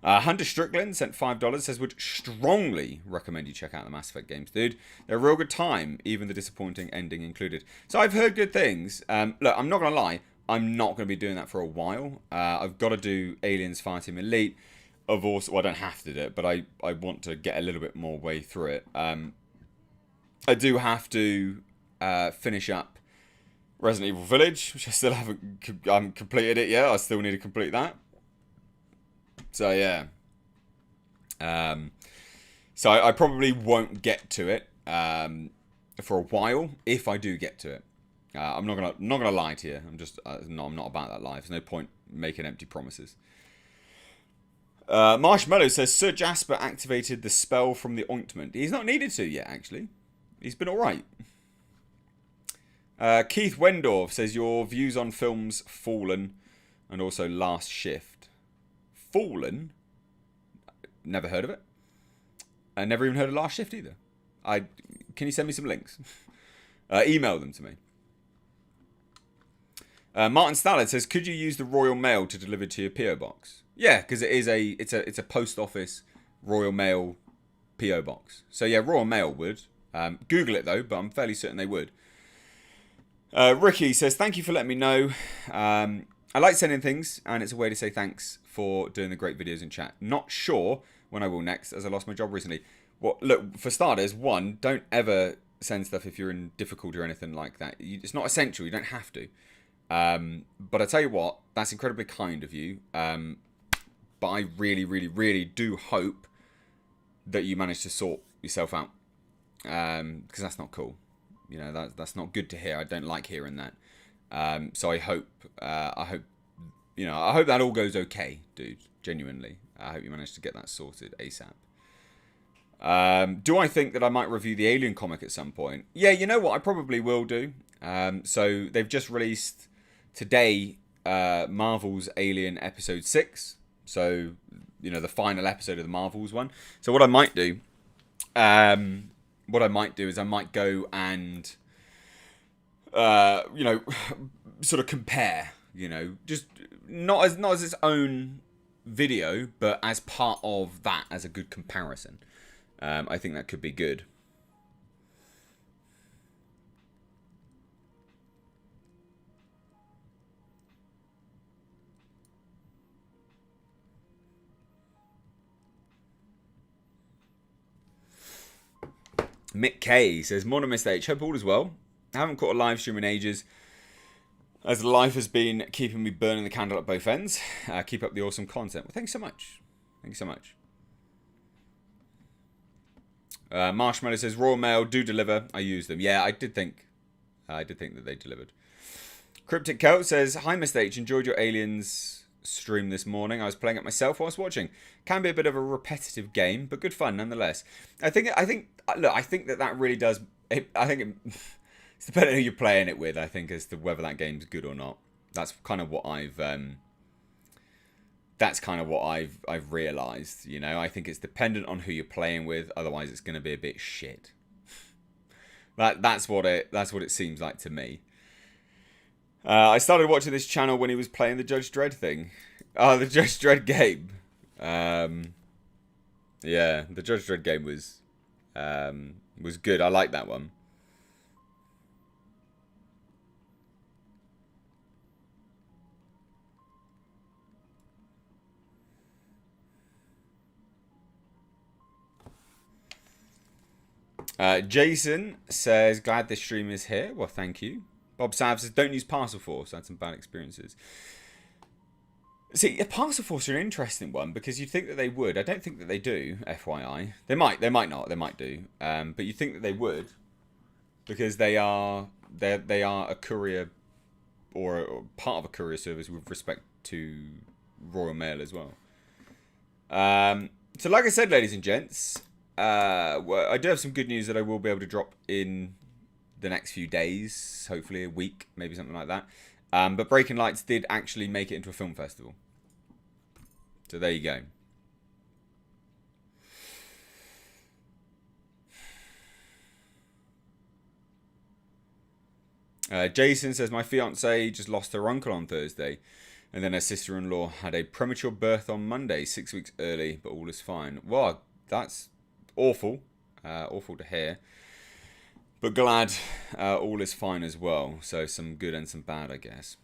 Hunter Strickland sent $5. Says, would strongly recommend you check out the Mass Effect games, dude. They're a real good time, even the disappointing ending included. So I've heard good things. Look, I'm not going to lie. I'm not going to be doing that for a while. I've got to do Aliens Fireteam Elite. Of also, well, I don't have to do it, but I want to get a little bit more way through it. I do have to finish up Resident Evil Village, which I still haven't completed it yet. I still need to complete that. So yeah. So I probably won't get to it for a while if I do get to it. I'm not gonna lie to you. I'm not about that life. There's no point making empty promises. Marshmallow says Sir Jasper activated the spell from the ointment. He's not needed to yet, actually. He's been alright. Keith Wendorf says your views on films Fallen and also Last Shift. Fallen? Never heard of it. I never even heard of Last Shift either. Can you send me some links? Email them to me. Martin Stallard says, could you use the Royal Mail to deliver to your PO box? Yeah, because it's a post office Royal Mail PO box. So yeah, Royal Mail would. Google it though, but I'm fairly certain they would. Ricky says, thank you for letting me know. I like sending things, and it's a way to say thanks for doing the great videos in chat. Not sure when I will next, as I lost my job recently. Well, look, for starters, one, don't ever send stuff if you're in difficulty or anything like that. It's not essential. You don't have to. But I tell you what, that's incredibly kind of you. But I really, really, really do hope that you manage to sort yourself out. Because that's not cool. You know, that's not good to hear. I don't like hearing that. So I hope that all goes okay, dude. Genuinely. I hope you manage to get that sorted ASAP. Do I think that I might review the Alien comic at some point? Yeah, you know what? I probably will do. So they've just released today Marvel's Alien Episode 6. So, you know, the final episode of the Marvels one. So what I might do... What I might do is I might go and, you know, sort of compare, you know, just not as its own video, but as part of that, as a good comparison. I think that could be good. Mick K says, morning Mr. H, hope all is well. I haven't caught a live stream in ages, as life has been keeping me burning the candle at both ends. Keep up the awesome content. Well, thanks so much. Thank you so much. Marshmallow says, Royal Mail do deliver. I use them. Yeah, I did think that they delivered. Cryptic Celt says, hi Mr. H, enjoyed your Aliens stream this morning. I was playing it myself whilst watching. Can be a bit of a repetitive game, but good fun nonetheless. I think that really does. It's depending who you're playing it with. I think as to whether that game's good or not. That's kind of what I've realised. You know, I think it's dependent on who you're playing with. Otherwise, it's going to be a bit shit. That's what it seems like to me. I started watching this channel when he was playing the Judge Dredd thing. Oh, the Judge Dredd game. Yeah, the Judge Dredd game was good. I like that one. Jason says, glad this stream is here. Well, thank you. Bob Sav says, don't use Parcel Force. I had some bad experiences. See, a Parcel Force are an interesting one because you'd think that they would. I don't think that they do, FYI. They might not, they might do. But you think that they would because they are a courier or part of a courier service with respect to Royal Mail as well. So like I said, ladies and gents, I do have some good news that I will be able to drop in the next few days, hopefully a week, maybe something like that. But Breaking Lights did actually make it into a film festival. So there you go. Jason says, my fiancée just lost her uncle on Thursday. And then her sister-in-law had a premature birth on Monday, 6 weeks early, but all is fine. Well, that's awful. Awful to hear. But glad all is fine as well. So some good and some bad, I guess.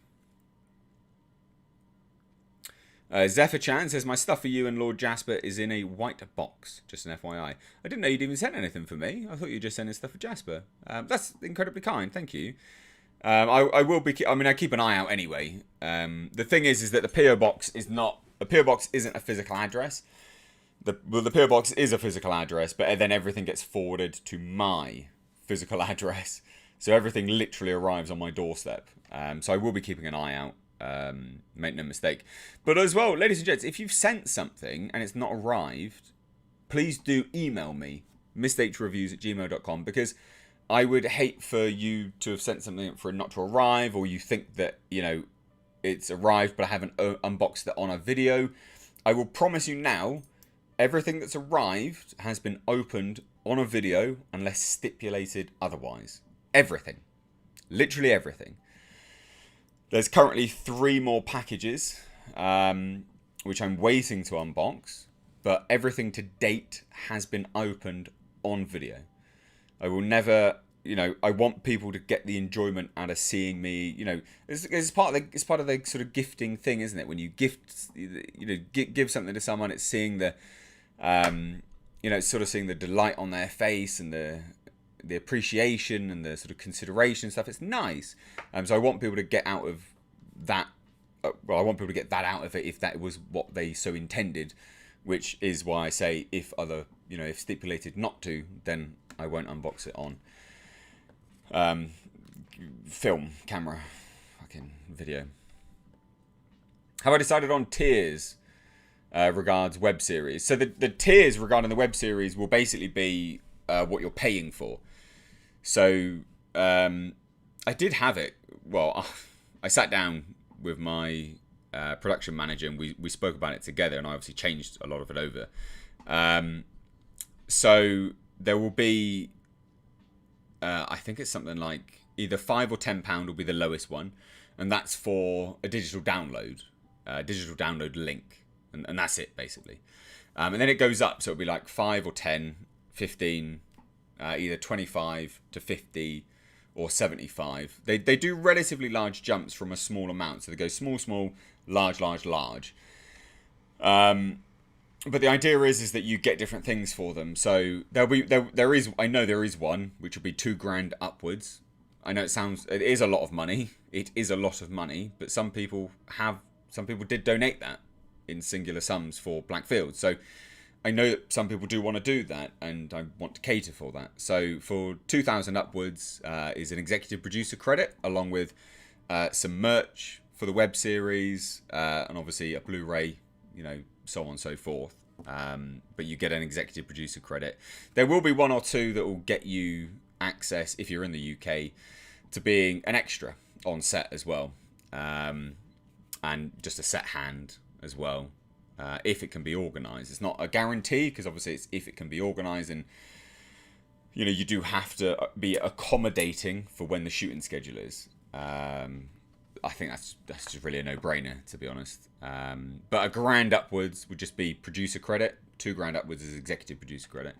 Zephyr Chan says, my stuff for you and Lord Jasper is in a white box. Just an FYI. I didn't know you'd even sent anything for me. I thought you just sent stuff for Jasper. That's incredibly kind. Thank you. I will be. I mean, I keep an eye out anyway. The thing is that the PO box is not. A PO box isn't a physical address. The PO box is a physical address, but then everything gets forwarded to my physical address. So everything literally arrives on my doorstep. So I will be keeping an eye out. Make no mistake. But as well, ladies and gents, if you've sent something and it's not arrived, please do email me, mistakesreviews@gmail.com, because I would hate for you to have sent something for it not to arrive, or you think that, you know, it's arrived but I haven't unboxed it on a video. I will promise you now, everything that's arrived has been opened on a video unless stipulated otherwise. Everything. Literally everything. There's currently 3 more packages, which I'm waiting to unbox, but everything to date has been opened on video. I will never, I want people to get the enjoyment out of seeing me. It's part of the sort of gifting thing, isn't it? When you gift, give something to someone, it's seeing the, it's sort of seeing the delight on their face and the appreciation and the sort of consideration stuff. It's nice. So I want people to get out of that. I want people to get that out of it if that was what they so intended, which is why I say if stipulated not to, then I won't unbox it on film, camera, fucking video. Have I decided on tiers regards web series? So the tiers regarding the web series will basically be what you're paying for. So I did have it. Well, I sat down with my production manager and we spoke about it together, and I obviously changed a lot of it over. So there will be, I think it's something like either £5 or £10 will be the lowest one, and that's for a digital download link, and that's it basically. And then it goes up, so it'll be like 5 or 10, 15, either 25 to 50 or 75. They do relatively large jumps from a small amount, so they go small, large. But the idea is that you get different things for them. So I know there is one which will be £2,000 upwards. I know it is a lot of money. It is a lot of money, but some people did donate that in singular sums for Blackfield. So I know that some people do want to do that, and I want to cater for that. So for 2,000 upwards is an executive producer credit, along with some merch for the web series, and obviously a Blu-ray, so on and so forth. But you get an executive producer credit. There will be one or two that will get you access, if you're in the UK, to being an extra on set as well, and just a set hand as well, if it can be organised. It's not a guarantee, because obviously it's if it can be organised, and you do have to be accommodating for when the shooting schedule is. I think that's just really a no-brainer, to be honest. But £1,000 upwards would just be producer credit. £2,000 upwards is executive producer credit.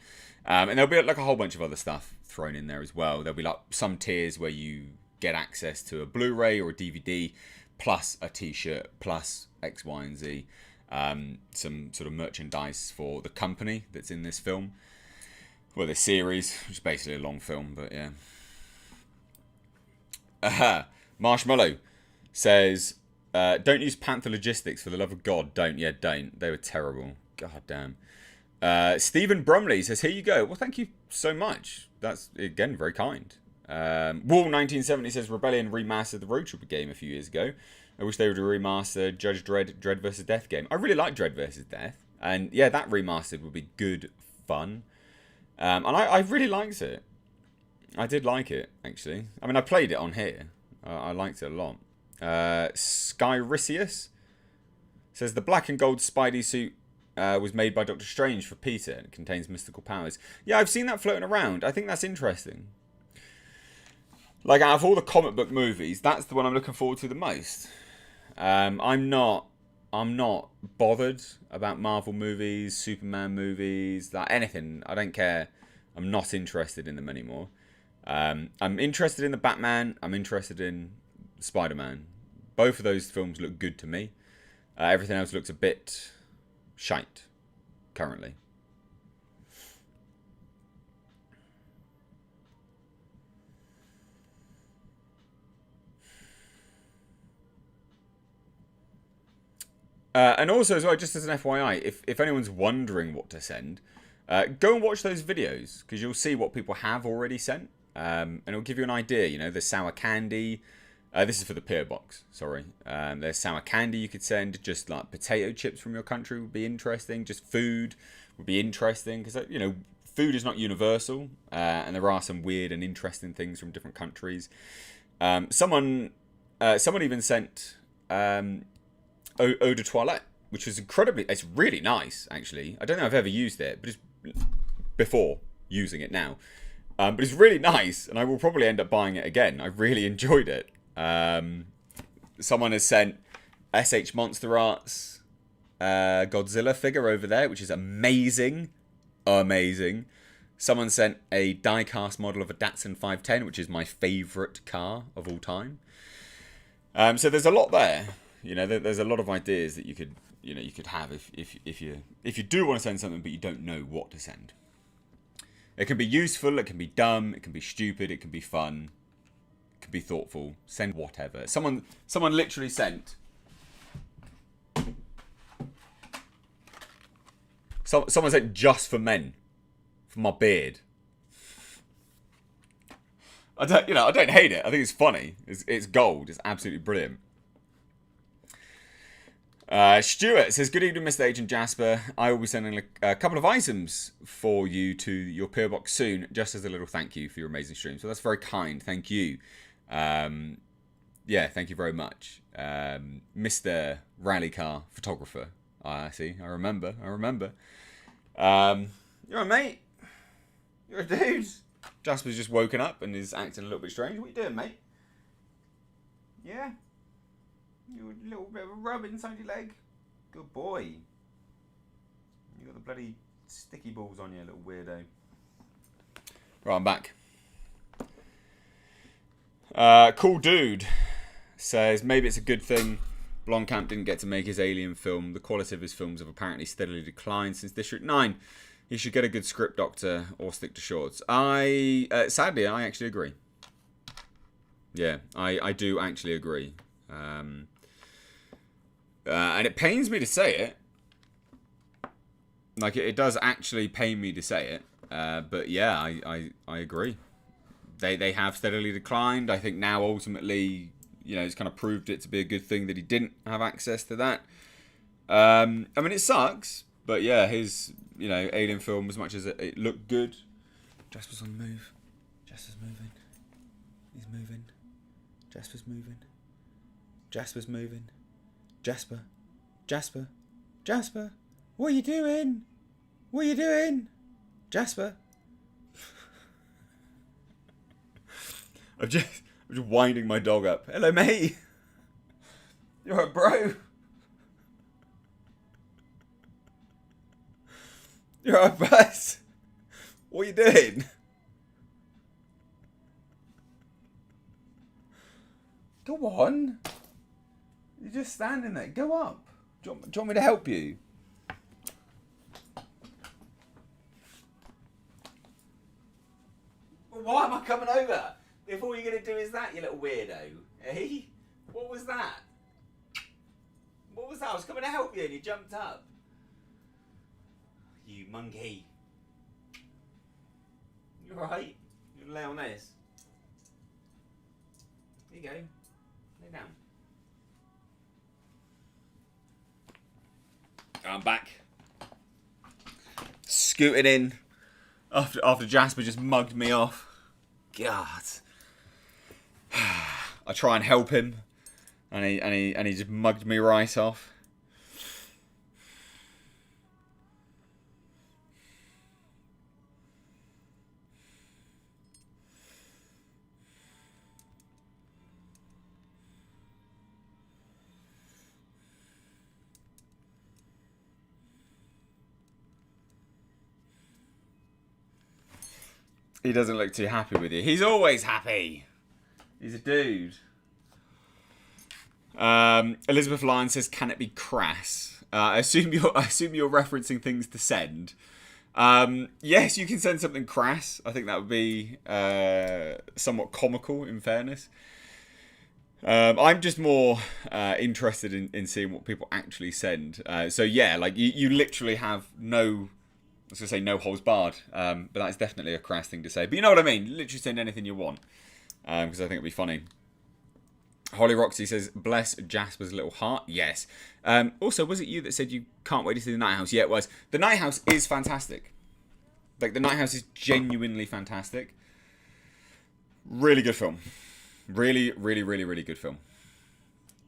And there'll be like a whole bunch of other stuff thrown in there as well. There'll be like some tiers where you get access to a Blu-ray or a DVD, plus a T-shirt, plus X, Y, and Z. Some sort of merchandise for the company that's in this film. Well, this series, which is basically a long film, but yeah. Marshmallow says, don't use Panther Logistics, for the love of God. Don't. Yeah, don't. They were terrible. God damn. Stephen Brumley says, here you go. Well, thank you so much. That's, again, very kind. Wool1970 says, Rebellion remastered the Road Trooper game a few years ago. I wish they would remaster Judge Dredd vs. Death game. I really like Dredd vs. Death. And yeah, that remastered would be good fun. And I really liked it. I did like it, actually. I mean, I played it on here. I liked it a lot. Skyricius says, the black and gold Spidey suit was made by Doctor Strange for Peter, and it contains mystical powers. Yeah, I've seen that floating around. I think that's interesting. Like, out of all the comic book movies, that's the one I'm looking forward to the most. I'm not bothered about Marvel movies, Superman movies, anything. I don't care. I'm not interested in them anymore. I'm interested in the Batman. I'm interested in Spider-Man. Both of those films look good to me. Everything else looks a bit shite currently. And also as well, just as an FYI, if anyone's wondering what to send, go and watch those videos, because you'll see what people have already sent. And it'll give you an idea, the sour candy. This is for the PO box, sorry. There's sour candy you could send. Just like potato chips from your country would be interesting. Just food would be interesting, because, food is not universal. And there are some weird and interesting things from different countries. Someone even sent eau de toilette, which was it's really nice, actually. I don't know if I've ever used it, but it's before using it now. But it's really nice, and I will probably end up buying it again. I really enjoyed it. Someone has sent SH Monster Arts Godzilla figure over there, which is amazing. Amazing. Someone sent a die-cast model of a Datsun 510, which is my favourite car of all time. So there's a lot there. You know, there's a lot of ideas that you could have if you do want to send something, but you don't know what to send. It can be useful, it can be dumb, it can be stupid, it can be fun, it can be thoughtful. Send whatever. Someone literally sent. Someone sent just for men, for my beard. I don't hate it. I think it's funny. It's gold. It's absolutely brilliant. Stuart says, good evening, Mr. Agent Jasper. I will be sending a couple of items for you to your PO box soon, just as a little thank you for your amazing stream. So that's very kind. Thank you. Yeah, thank you very much. Mr. Rally Car Photographer. I see. I remember. You're a mate. You're a dude. Jasper's just woken up and is acting a little bit strange. What are you doing, mate? Yeah? You a little bit of a rub inside your leg? Good boy. You got the bloody sticky balls on you, little weirdo. Right, I'm back. Cool Dude says, maybe it's a good thing Blomkamp didn't get to make his Alien film. The quality of his films have apparently steadily declined since District 9. He should get a good script doctor or stick to shorts. Sadly, I actually agree. Yeah, I do actually agree. And it pains me to say it. Like, it does actually pain me to say it. But yeah, I agree. They have steadily declined. I think now, ultimately, you know, it's kind of proved it to be a good thing that he didn't have access to that. I mean, it sucks. But yeah, his, you know, Alien film, as much as it looked good. Jasper's on the move. Jasper's moving. He's moving. Jasper's moving. Jasper's moving. Jasper. What are you doing? Jasper. I'm just winding my dog up. Hello, mate. You're right, bro. You're right, buzz. What are you doing? Go on. You're just standing there. Go up. Do you want me to help you? Well, why am I coming over? If all you're going to do is that, you little weirdo. Eh? What was that? What was that? I was coming to help you and you jumped up. You monkey. You alright? You lay on this? Here you go. Lay down. I'm back. Scooting in after Jasper just mugged me off. God. I try and help him, and he just mugged me right off. He doesn't look too happy with you. He's always happy. He's a dude. Elizabeth Lyon says, "Can it be crass?" I assume you're referencing things to send. Yes, you can send something crass. I think that would be somewhat comical, in fairness. I'm just more interested in seeing what people actually send. So yeah, like you literally have no. I was going to say no holds barred, but that's definitely a crass thing to say. But you know what I mean. Literally send anything you want, because I think it'd be funny. Holly Roxy says, "Bless Jasper's little heart." Yes. Also, was it you that said you can't wait to see the Night House? Yeah, it was. The Night House is fantastic. Like, the Night House is genuinely fantastic. Really good film. Really, really, really, really good film.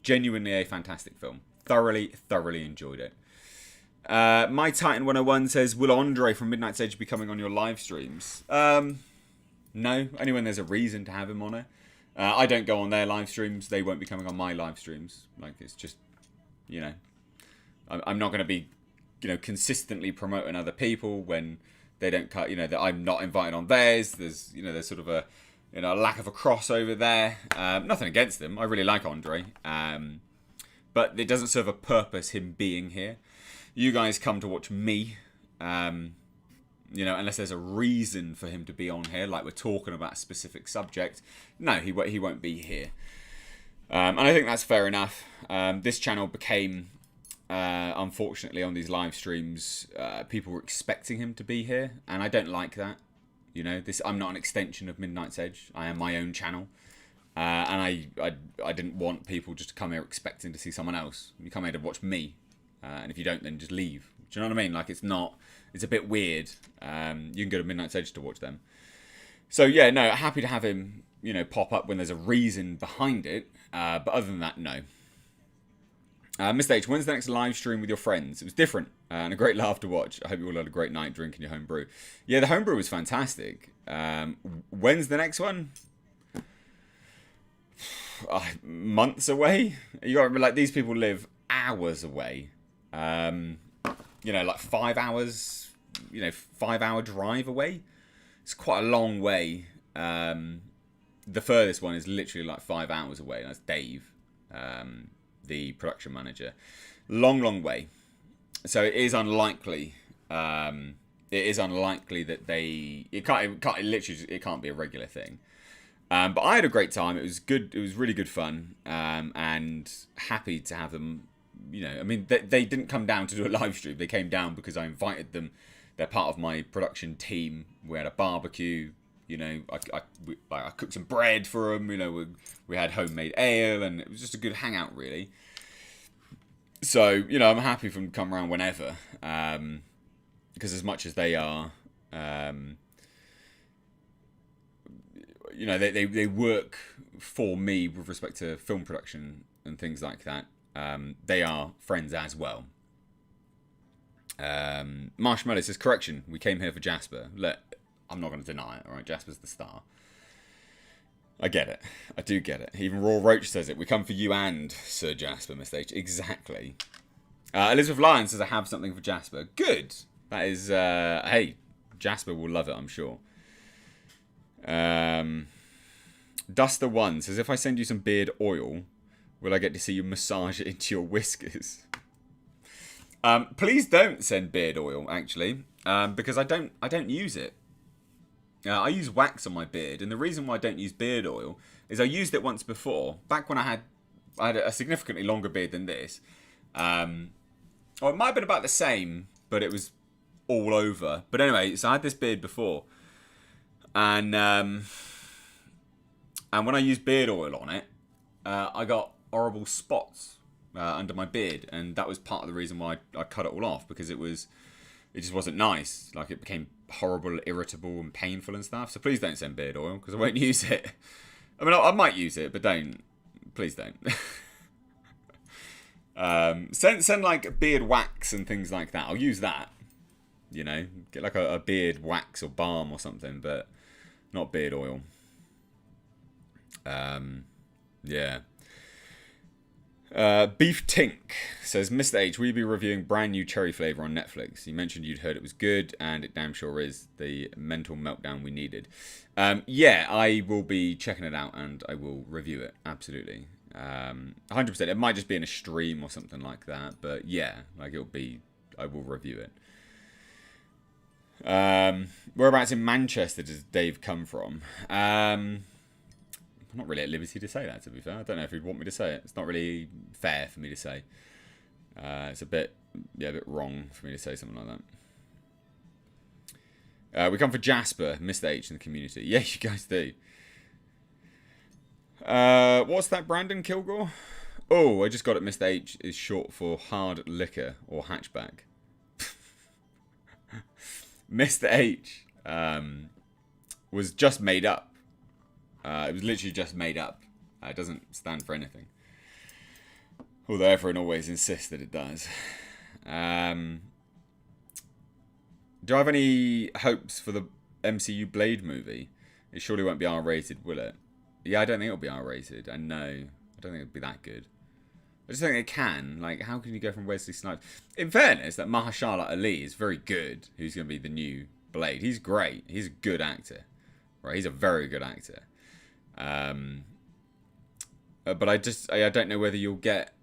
Genuinely a fantastic film. Thoroughly enjoyed it. My Titan 101 says, "Will Andre from Midnight's Edge be coming on your live streams?" No. Only when there's a reason to have him on it. I don't go on their live streams. They won't be coming on my live streams. Like, it's just, you know, I'm not going to be, you know, consistently promoting other people when They don't cut, that I'm not invited on theirs. There's sort of a lack of a crossover there. Nothing against them. I really like Andre. But it doesn't serve a purpose, him being here. You guys come to watch me. Unless there's a reason for him to be on here, like we're talking about a specific subject. No, he won't be here. And I think that's fair enough. This channel became... unfortunately, on these live streams, people were expecting him to be here, and I don't like that. I'm not an extension of Midnight's Edge. I am my own channel, and I didn't want people just to come here expecting to see someone else. You come here to watch me, and if you don't, then just leave. Do you know what I mean? Like, it's a bit weird. You can go to Midnight's Edge to watch them. So yeah, no, happy to have him, pop up when there's a reason behind it. But other than that, no. Mr. H, when's the next live stream with your friends? It was different and a great laugh to watch. I hope you all had a great night drinking your home brew. Yeah, the home brew was fantastic. When's the next one? Months away? You got to remember, like, these people live hours away. Like 5 hours, 5 hour drive away. It's quite a long way. The furthest one is literally like 5 hours away. That's Dave. The production manager. Long way. So it is unlikely. It that it can't be a regular thing. But I had a great time. It was good. It was really good fun. And happy to have them. They didn't come down to do a live stream. They came down because I invited them. They're part of my production team. We had a barbecue. I cooked some bread for them. We had homemade ale, and it was just a good hangout, really. So, I'm happy for them to come around whenever, because as much as they are, they work for me with respect to film production and things like that. They are friends as well. Marshmallow says, correction, we came here for Jasper. Look, I'm not going to deny it, alright? Jasper's the star. I get it. I do get it. Even Raw Roach says it. We come for you and Sir Jasper, Mr. H. Exactly. Elizabeth Lyon says, I have something for Jasper. Good. That is, hey, Jasper will love it, I'm sure. Duster1 says, if I send you some beard oil, will I get to see you massage it into your whiskers? Please don't send beard oil, actually, because I don't use it. I use wax on my beard, and the reason why I don't use beard oil is I used it once before, back when I had a significantly longer beard than this. Or it might have been about the same, but it was all over. But anyway, so I had this beard before, and when I used beard oil on it, I got horrible spots under my beard, and that was part of the reason why I cut it all off, because it just wasn't nice. Like, it became horrible, irritable, and painful and stuff. So please don't send beard oil, because I won't use it. I mean, I might use it, but don't. Please don't. Send like beard wax and things like that. I'll use that. Get like a beard wax or balm or something, but not beard oil. Yeah. Beef Tink says, Mr. H, will you be reviewing brand new cherry flavour on Netflix? You mentioned you'd heard it was good, and it damn sure is the mental meltdown we needed. Yeah, I will be checking it out, and I will review it, absolutely. 100%. It might just be in a stream or something like that, but yeah, like I will review it. Whereabouts in Manchester does Dave come from? I'm not really at liberty to say that, to be fair. I don't know if he'd want me to say it. It's not really fair for me to say. It's a bit wrong for me to say something like that. We come for Jasper, Mr. H in the community. Yeah, you guys do. What's that, Brandon Kilgore? Oh, I just got it. Mr. H is short for hard liquor or hatchback. Mr. H was just made up. It was literally just made up. It doesn't stand for anything. Although everyone always insists that it does. Do I have any hopes for the MCU Blade movie? It surely won't be R-rated, will it? Yeah, I don't think it'll be R-rated. And no, I don't think it'll be that good. I just think it can. Like, how can you go from Wesley Snipes? In fairness, that Mahershala Ali is very good. Who's going to be the new Blade. He's great. He's a good actor. Right? He's a very good actor. But I don't know whether you'll get...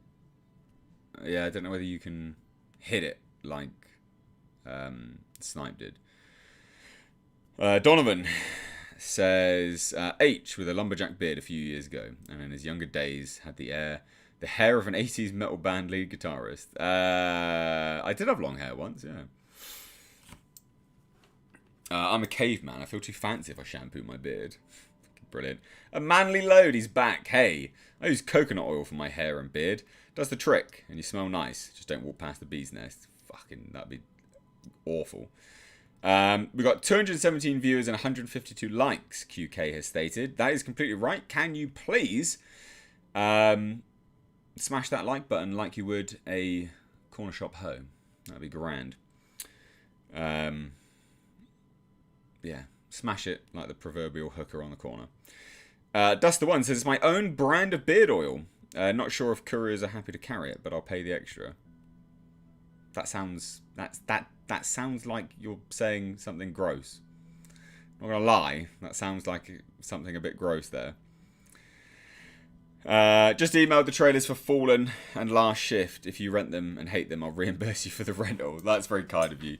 Yeah, I don't know whether you can hit it like Snipe did. Donovan says H with a lumberjack beard a few years ago, and in his younger days had the hair of an 80s metal band lead guitarist. I did have long hair once, yeah. I'm a caveman. I feel too fancy if I shampoo my beard. Brilliant. A manly load, he's back. Hey, I use coconut oil for my hair and beard. Does the trick, and you smell nice. Just don't walk past the bee's nest. Fucking, that'd be awful. We got 217 viewers and 152 likes, QK has stated. That is completely right. Can you please smash that like button like you would a corner shop hoe? That'd be grand. Yeah, smash it like the proverbial hooker on the corner. Duster1 says, it's my own brand of beard oil. Not sure if couriers are happy to carry it, but I'll pay the extra. That sounds like you're saying something gross. Not gonna lie, that sounds like something a bit gross there. Just emailed the trailers for Fallen and Last Shift. If you rent them and hate them, I'll reimburse you for the rental. That's very kind of you,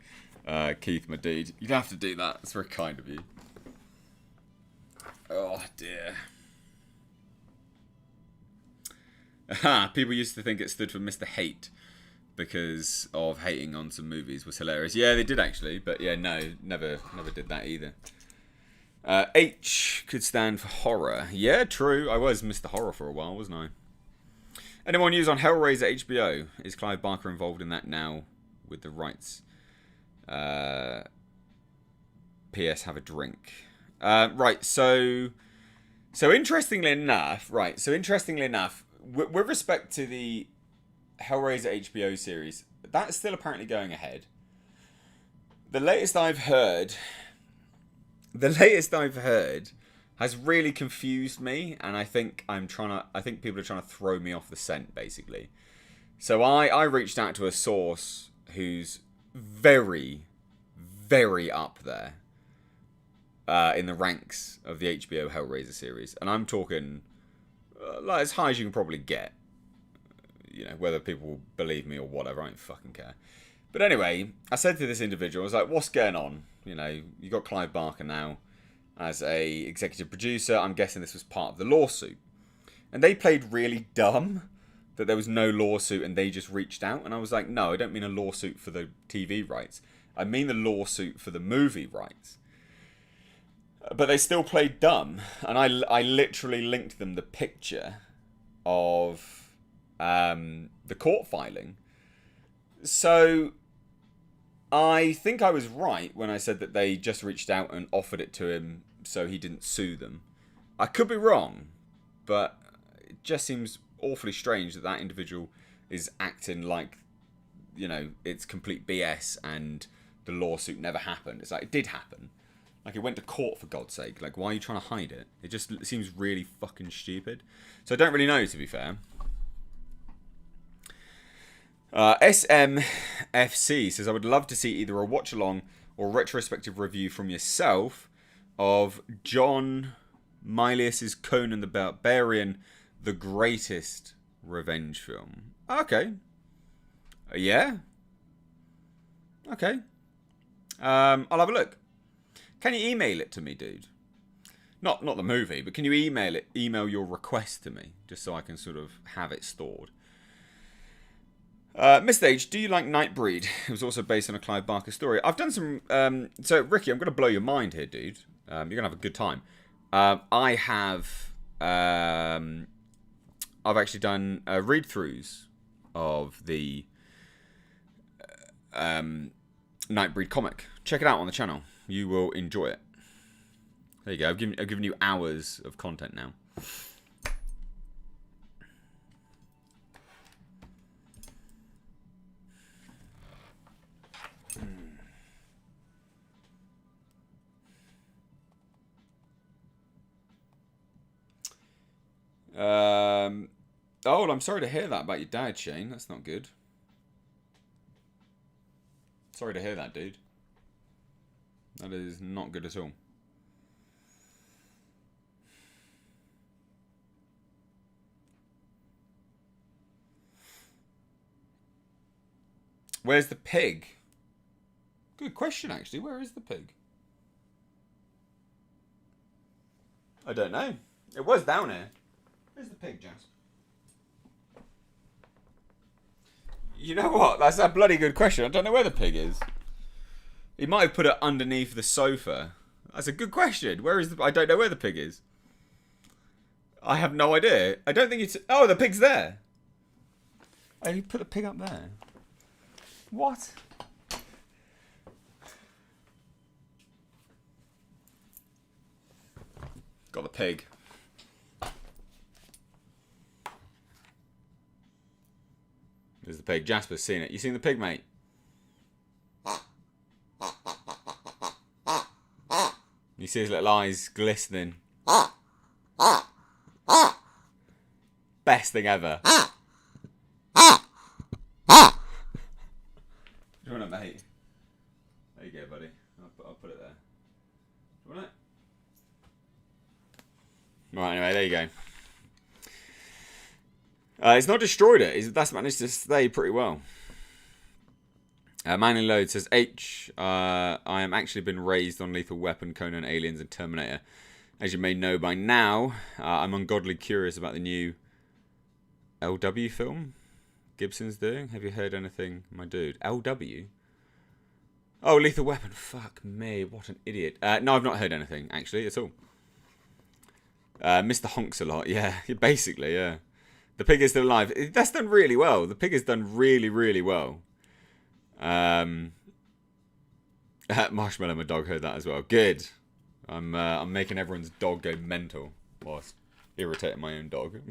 Keith, my dude. You'd have to do that. It's very kind of you. Oh dear. People used to think it stood for Mr. Hate because of hating on some movies was hilarious. Yeah, they did actually, but yeah, no, never did that either. H could stand for horror. Yeah, true. I was Mr. Horror for a while, wasn't I? Anyone news on Hellraiser HBO? Is Clive Barker involved in that now with the rights? P.S. Have a drink. Right, so interestingly enough, with respect to the Hellraiser HBO series, that's still apparently going ahead. The latest I've heard has really confused me, and I think people are trying to throw me off the scent, basically. So I reached out to a source who's very, very up there in the ranks of the HBO Hellraiser series, and I'm talking like as high as you can probably get. You know, whether people believe me or whatever, I don't fucking care. But anyway, I said to this individual, I was like, what's going on? You know, you got Clive Barker now as a executive producer. I'm guessing this was part of the lawsuit. And they played really dumb that there was no lawsuit and they just reached out. And I was like, no, I don't mean a lawsuit for the TV rights. I mean the lawsuit for the movie rights. But they still played dumb. And I literally linked them the picture of the court filing. So I think I was right when I said that they just reached out and offered it to him so he didn't sue them. I could be wrong, but it just seems awfully strange that that individual is acting like, you know, it's complete BS and the lawsuit never happened. It's like, it did happen. Like, it went to court, for God's sake. Like, why are you trying to hide it? It just seems really fucking stupid. So I don't really know, to be fair. SMFC says, I would love to see either a watch-along or retrospective review from yourself of John Milius's Conan the Barbarian, the greatest revenge film. Okay. Yeah. Okay. I'll have a look. Can you email it to me, dude? Not the movie, but can you email your request to me, just so I can sort of have it stored. Mr. H, do you like Nightbreed? It was also based on a Clive Barker story. I've done some... so, Ricky, I'm going to blow your mind here, dude. You're going to have a good time. I have... I've actually done read-throughs of the Nightbreed comic. Check it out on the channel. You will enjoy it. There you go. I've given you hours of content now. Oh, I'm sorry to hear that about your dad, Shane. That's not good. Sorry to hear that, dude. That is not good at all. Where's the pig? Good question, actually. Where is the pig? I don't know. It was down here. Where's the pig, Jazz? You know what? That's a bloody good question. I don't know where the pig is. He might have put it underneath the sofa. That's a good question. Where is the... I don't know where the pig is. I have no idea. I don't think it's... Oh, the pig's there. Oh, you put the pig up there. What? Got the pig. There's the pig. Jasper's seen it. You seen the pig, mate? You see his little eyes glistening. Best thing ever. Do you want it, mate? There you go, buddy. I'll put it there. Do you want it? Right, anyway, there you go. It's not destroyed it. That's managed to stay pretty well. Manly Load says, H, I am actually been raised on Lethal Weapon, Conan, Aliens, and Terminator. As you may know by now, I'm ungodly curious about the new LW film Gibson's doing. Have you heard anything, my dude? LW? Oh, Lethal Weapon. Fuck me. What an idiot. No, I've not heard anything, actually, at all. Mr. Honks a lot. Yeah, basically, yeah. The pig is still alive. That's done really well. The pig has done really, really well. Marshmallow, my dog, heard that as well. Good. I'm making everyone's dog go mental whilst irritating my own dog.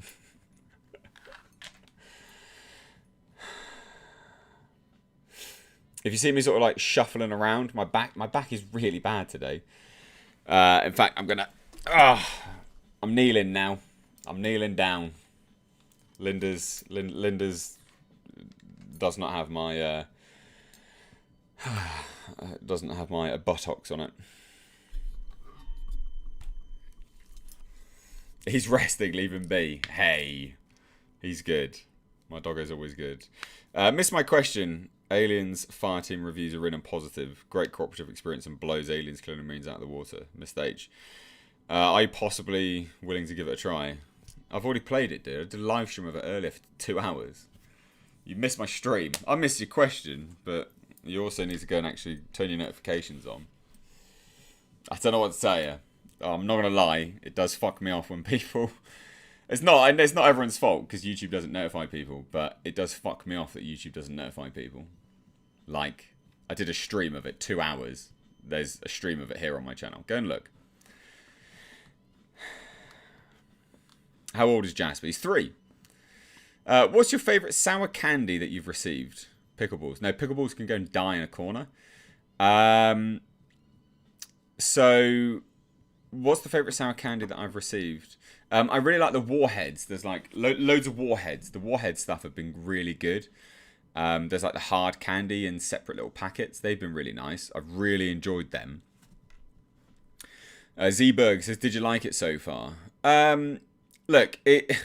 If you see me sort of like shuffling around, my back is really bad today. In fact, I'm kneeling now. I'm kneeling down. Linda's does not have my buttocks on it. He's resting, leave him be. Hey, he's good. My doggo's always good. Missed my question. Aliens Fireteam reviews are in and positive. Great cooperative experience and blows aliens killing marines out of the water. Missed H. Are you possibly willing to give it a try? I've already played it, dude. I did a live stream of it earlier for 2 hours. You missed my stream. I missed your question, but you also need to go and actually turn your notifications on. I don't know what to say. I'm not going to lie. It does fuck me off when people... It's not everyone's fault because YouTube doesn't notify people, but it does fuck me off that YouTube doesn't notify people. Like, I did a stream of it, 2 hours. There's a stream of it here on my channel. Go and look. How old is Jasper? He's 3. What's your favourite sour candy that you've received? Pickleballs. No, pickleballs can go and die in a corner. So, what's the favourite sour candy that I've received? I really like the warheads. There's like loads of warheads. The warhead stuff have been really good. There's like the hard candy in separate little packets. They've been really nice. I've really enjoyed them. Z-Berg says, did you like it so far? Look, it's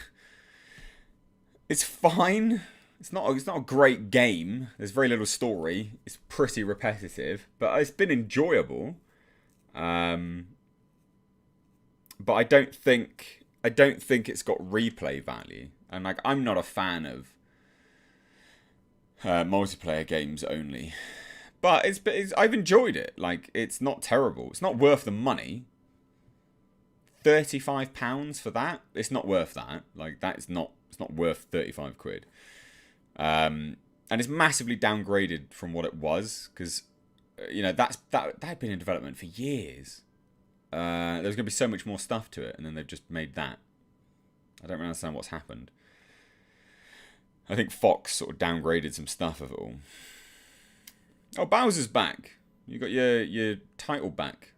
fine. It's not a great game. There's very little story. It's pretty repetitive, but it's been enjoyable. But I don't think it's got replay value. And like, I'm not a fan of multiplayer games only. But I've enjoyed it. Like, it's not terrible. It's not worth the money. £35 for that? It's not worth that. Like, it's not worth 35 quid. And it's massively downgraded from what it was, because you know that had been in development for years. There was going to be so much more stuff to it, and then they've just made that. I don't really understand what's happened. I think Fox sort of downgraded some stuff of it all. Oh, Bowser's back. You got your title back.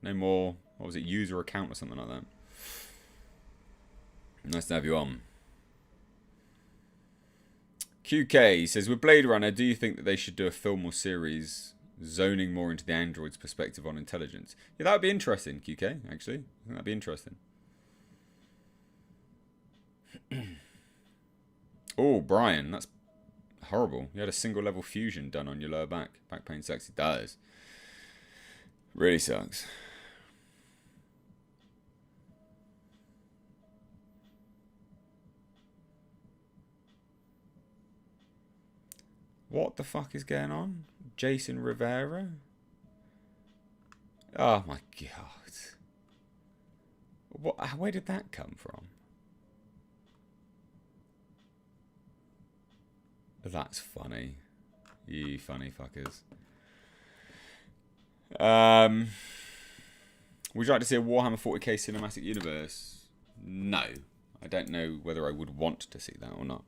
No more. What was it? User account or something like that. Nice to have you on. QK says, with Blade Runner, do you think that they should do a film or series Zoning more into the android's perspective on intelligence. Yeah, that would be interesting, QK, actually. I think that'd be interesting. Oh, Brian, that's horrible. You had a single level fusion done on your lower back. Back pain sucks. It does. Really sucks. What the fuck is going on? Jason Rivera? Oh my god. Where did that come from? That's funny. You funny fuckers. Would you like to see a Warhammer 40k cinematic universe? No. I don't know whether I would want to see that or not.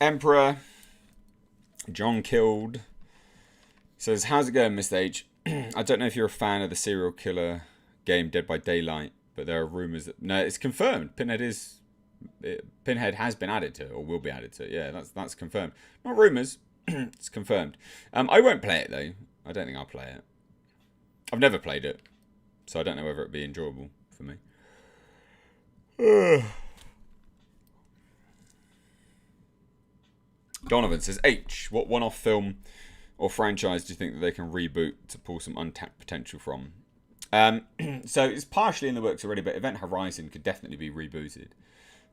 Emperor John Killed says, how's it going, Mr. H? I don't know if you're a fan of the serial killer game Dead by Daylight, but there are rumours that... No, it's confirmed. Pinhead has been added to it, or will be added to it. Yeah, that's confirmed. Not rumours. It's confirmed. I won't play it, though. I don't think I'll play it. I've never played it, so I don't know whether it'd be enjoyable for me. Donovan says, H, what one-off film or franchise do you think that they can reboot to pull some untapped potential from? So it's partially in the works already, but Event Horizon could definitely be rebooted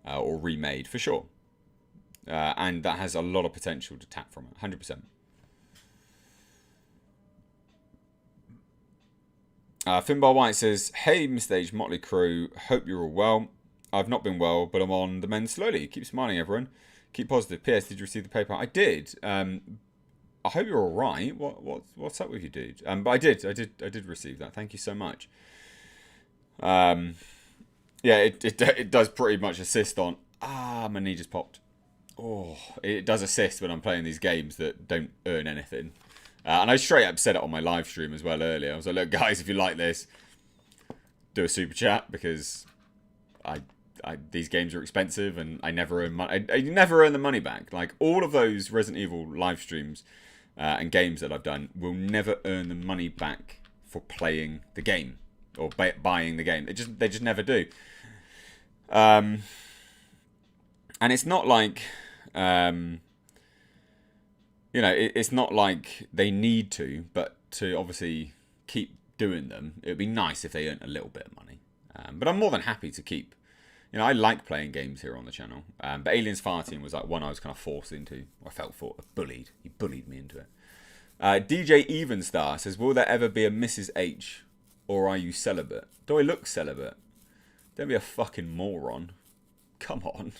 or remade for sure. And that has a lot of potential to tap from it, 100%. Finbar White says, hey, Mr. H, Motley Crew, hope you're all well. I've not been well, but I'm on the mend slowly. Keep smiling, everyone. Keep positive. P.S. Did you receive the paper? I did. I hope you're all right. What's up with you, dude? But I did receive that. Thank you so much. Yeah, it does pretty much assist on. My knee just popped. Oh, it does assist when I'm playing these games that don't earn anything. And I straight up said it on my live stream as well earlier. I was like, look, guys, if you like this, do a super chat because these games are expensive and I never earn money. I never earn the money back. Like all of those Resident Evil live streams and games that I've done will never earn the money back for playing the game or buying the game. They just never do. And it's not like it's not like they need to, but to obviously keep doing them, it would be nice if they earned a little bit of money. But I'm more than happy to keep. I like playing games here on the channel. But Aliens Fireteam was like one I was kind of forced into. Or I felt bullied. He bullied me into it. DJ Evenstar says, will there ever be a Mrs. H? Or are you celibate? Do I look celibate? Don't be a fucking moron. Come on.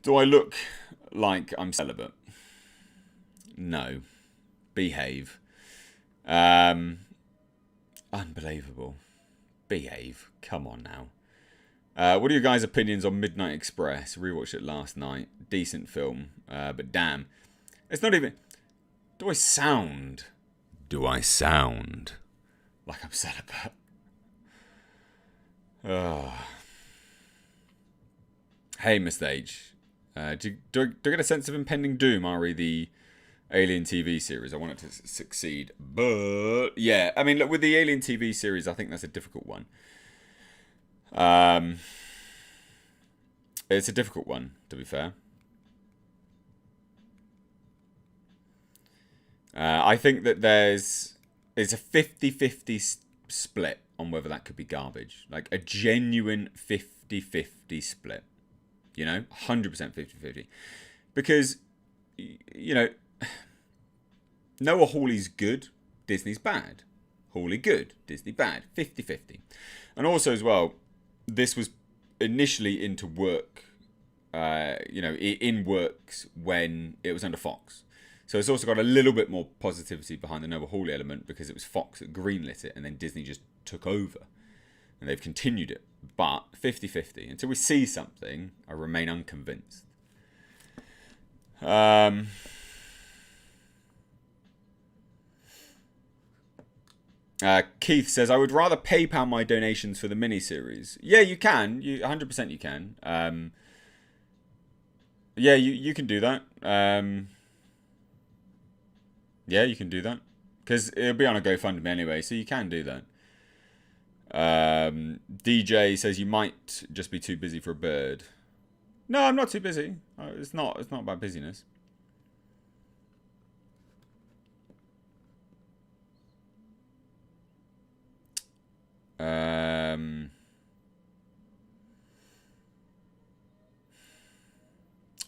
Do I look like I'm celibate? No. Behave. Unbelievable. Behave. Come on now. What are your guys' opinions on Midnight Express? Rewatched it last night. Decent film. But damn. It's not even... Do I sound like I'm celibate? Hey, Mr. H. Do I get a sense of impending doom, Ari, the Alien TV series? I want it to succeed. But, yeah. I mean, look, with the Alien TV series, I think that's a difficult one. It's a difficult one, to be fair. I think that it's a 50-50 split on whether that could be garbage. Like a genuine 50-50 split. 100% 50-50. Because, Noah Hawley's good, Disney's bad. Hawley good, Disney bad. 50-50. And also as well, this was initially into work, in works when it was under Fox. So it's also got a little bit more positivity behind the Noah Hawley element because it was Fox that greenlit it and then Disney just took over. And they've continued it. But 50-50. Until we see something, I remain unconvinced. Keith says, I would rather PayPal my donations for the miniseries. Yeah, you can. 100% you can. Yeah, you can do that. Yeah, you can do that. Because it'll be on a GoFundMe anyway, so you can do that. DJ says you might just be too busy for a bird. No, I'm not too busy. It's not about busyness.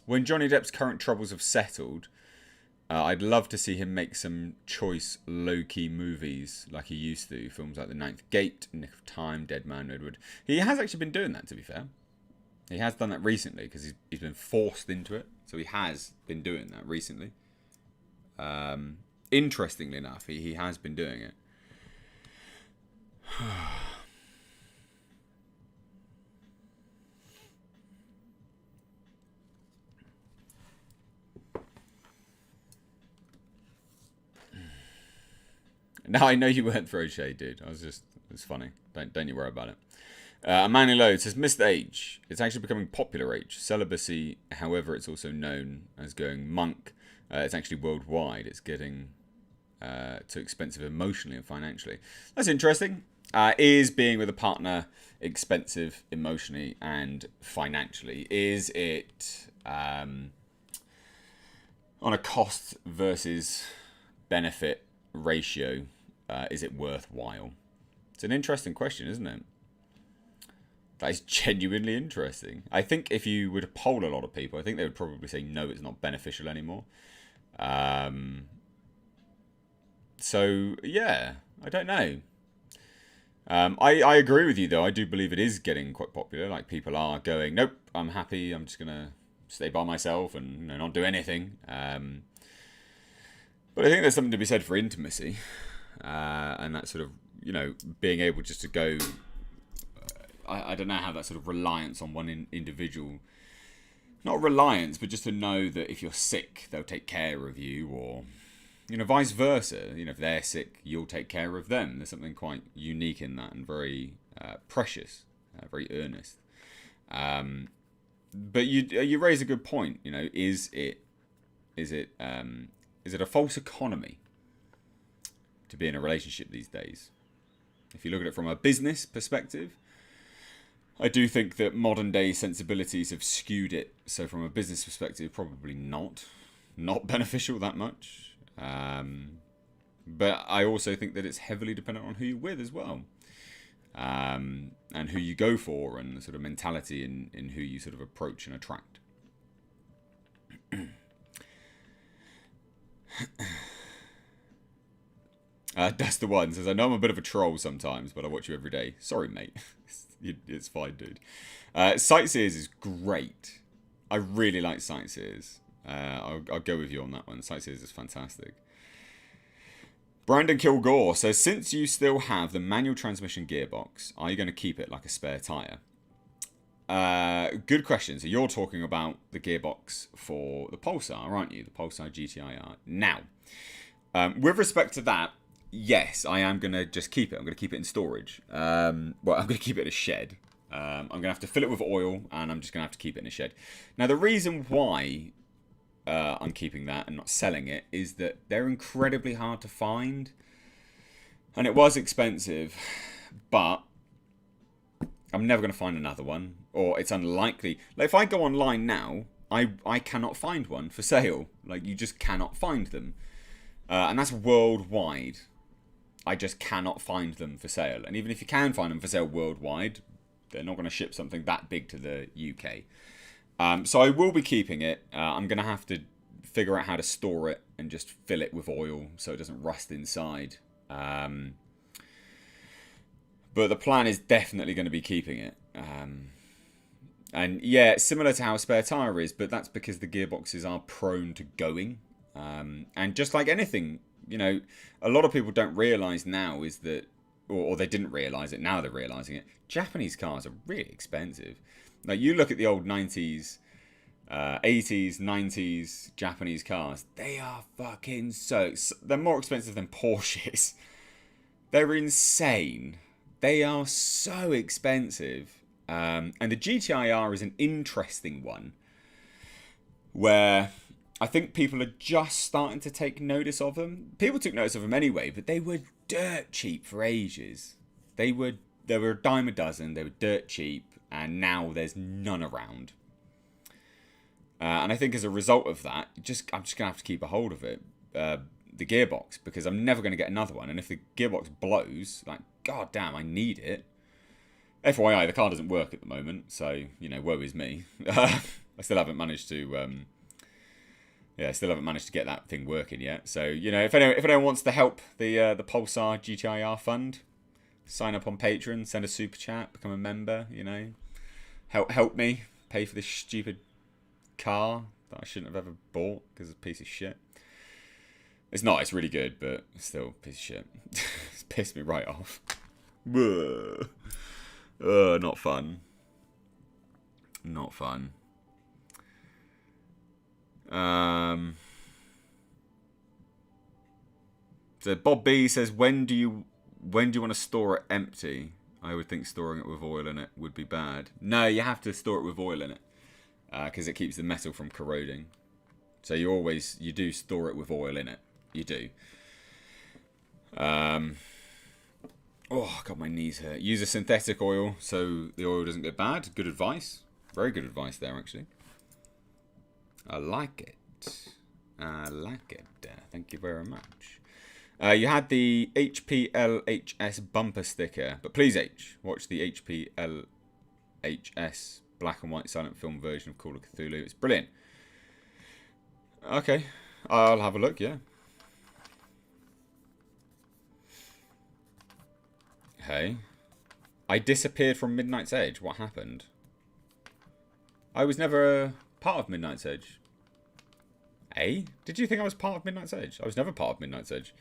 When Johnny Depp's current troubles have settled, I'd love to see him make some choice low-key movies like he used to. Films like The Ninth Gate, Nick of Time, Dead Man Redwood. He has actually been doing that, to be fair. He has done that recently because he's been forced into it. So he has been doing that recently. Interestingly enough, he has been doing it. No, I know you weren't throwing shade, dude. It's funny. Don't you worry about it. Manny Load says, missed age. It's actually becoming popular age. Celibacy, however, it's also known as going monk. It's actually worldwide. It's getting too expensive emotionally and financially. That's interesting. Is being with a partner expensive emotionally and financially? Is it on a cost versus benefit ratio? Is it worthwhile? It's an interesting question, isn't it? That is genuinely interesting. I think if you were to poll a lot of people, I think they would probably say no, it's not beneficial anymore. So yeah, I don't know. I agree with you though. I do believe it is getting quite popular. Like people are going, nope, I'm happy. I'm just gonna stay by myself and not do anything. But I think there's something to be said for intimacy, and that sort of being able just to go. I don't know how that sort of reliance on one individual, not reliance, but just to know that if you're sick, they'll take care of you, or vice versa. If they're sick, you'll take care of them. There's something quite unique in that and very precious, very earnest. But you raise a good point. Is it a false economy to be in a relationship these days? If you look at it from a business perspective, I do think that modern day sensibilities have skewed it. So from a business perspective, probably not beneficial that much. But I also think that it's heavily dependent on who you're with as well. And who you go for, and the sort of mentality in who you sort of approach and attract. That's the one. Says, I know I'm a bit of a troll sometimes, but I watch you every day. Sorry, mate. It's fine, dude. Sightseers is great. I really like Sightseers. I'll go with you on that one. Sightseers is fantastic. Brandon Kilgore says, since you still have the manual transmission gearbox, are you going to keep it like a spare tyre? Good question. So you're talking about the gearbox for the Pulsar, aren't you? The Pulsar GTIR. Now, with respect to that, yes, I am going to just keep it. I'm going to keep it in storage. I'm going to keep it in a shed. I'm going to have to fill it with oil, and I'm just going to have to keep it in a shed. Now, the reason why I'm keeping that and not selling it is that they're incredibly hard to find. And it was expensive, but I'm never going to find another one, or it's unlikely. Like, if I go online now, I cannot find one for sale. Like, you just cannot find them. And that's worldwide. I just cannot find them for sale. And even if you can find them for sale worldwide, they're not going to ship something that big to the UK. So I will be keeping it. I'm going to have to figure out how to store it and just fill it with oil so it doesn't rust inside. But the plan is definitely going to be keeping it. And yeah, similar to how a spare tyre is, but that's because the gearboxes are prone to going. And just like anything, you know, a lot of people don't realise now is that, or they didn't realise it, now they're realising it, Japanese cars are really expensive. Like, you look at the old 90s, 80s, 90s Japanese cars, they are fucking they're more expensive than Porsches. They're insane. They are so expensive. And the GTI-R is an interesting one where I think people are just starting to take notice of them. People took notice of them anyway, but they were dirt cheap for ages. They were a dime a dozen. They were dirt cheap, and now there's none around. And I think as a result of that, I'm just gonna have to keep a hold of it, the gearbox, because I'm never gonna get another one. And if the gearbox blows, like, god damn, I need it. FYI, the car doesn't work at the moment, so, you know, woe is me. I still haven't managed to. I still haven't managed to get that thing working yet. So, you know, if anyone wants to help the Pulsar GTIR fund, sign up on Patreon, send a super chat, become a member. You know, help me pay for this stupid car that I shouldn't have ever bought because it's a piece of shit. It's not. It's really good, but it's still a piece of shit. It's pissed me right off. Not fun. Not fun. So Bob B says, when do you want to store it empty? I would think storing it with oil in it would be bad. No, you have to store it with oil in it because it keeps the metal from corroding. So you do store it with oil in it. You do. Oh, God, my knees hurt. Use a synthetic oil so the oil doesn't go bad. Good advice. Very good advice there, actually. I like it. I like it. Thank you very much. You had the HPLHS bumper sticker, but please, watch the HPLHS black and white silent film version of Call of Cthulhu. It's brilliant. Okay, I'll have a look, yeah. Hey. I disappeared from Midnight's Edge. What happened? I was never part of Midnight's Edge. Eh? Did you think I was part of Midnight's Edge? I was never part of Midnight's Edge.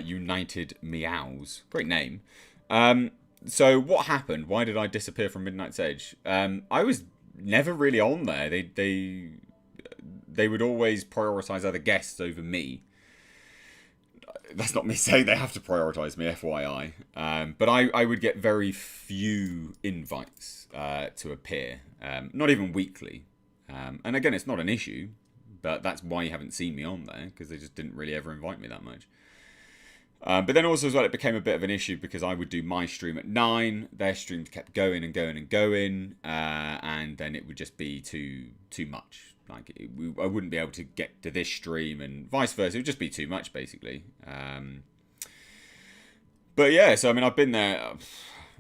United Meows. Great name. So what happened? Why did I disappear from Midnight's Edge? I was never really on there. They would always prioritise other guests over me. That's not me saying they have to prioritise me, FYI. But I would get very few invites to appear. Not even weekly. And again, it's not an issue. But that's why you haven't seen me on there. Because they just didn't really ever invite me that much. But then also as well, it became a bit of an issue. Because I would do my stream at 9. Their streams kept going and going and going. And then it would just be too much. Like, I wouldn't be able to get to this stream and vice versa. It would just be too much, basically. But yeah, so I mean, I've been there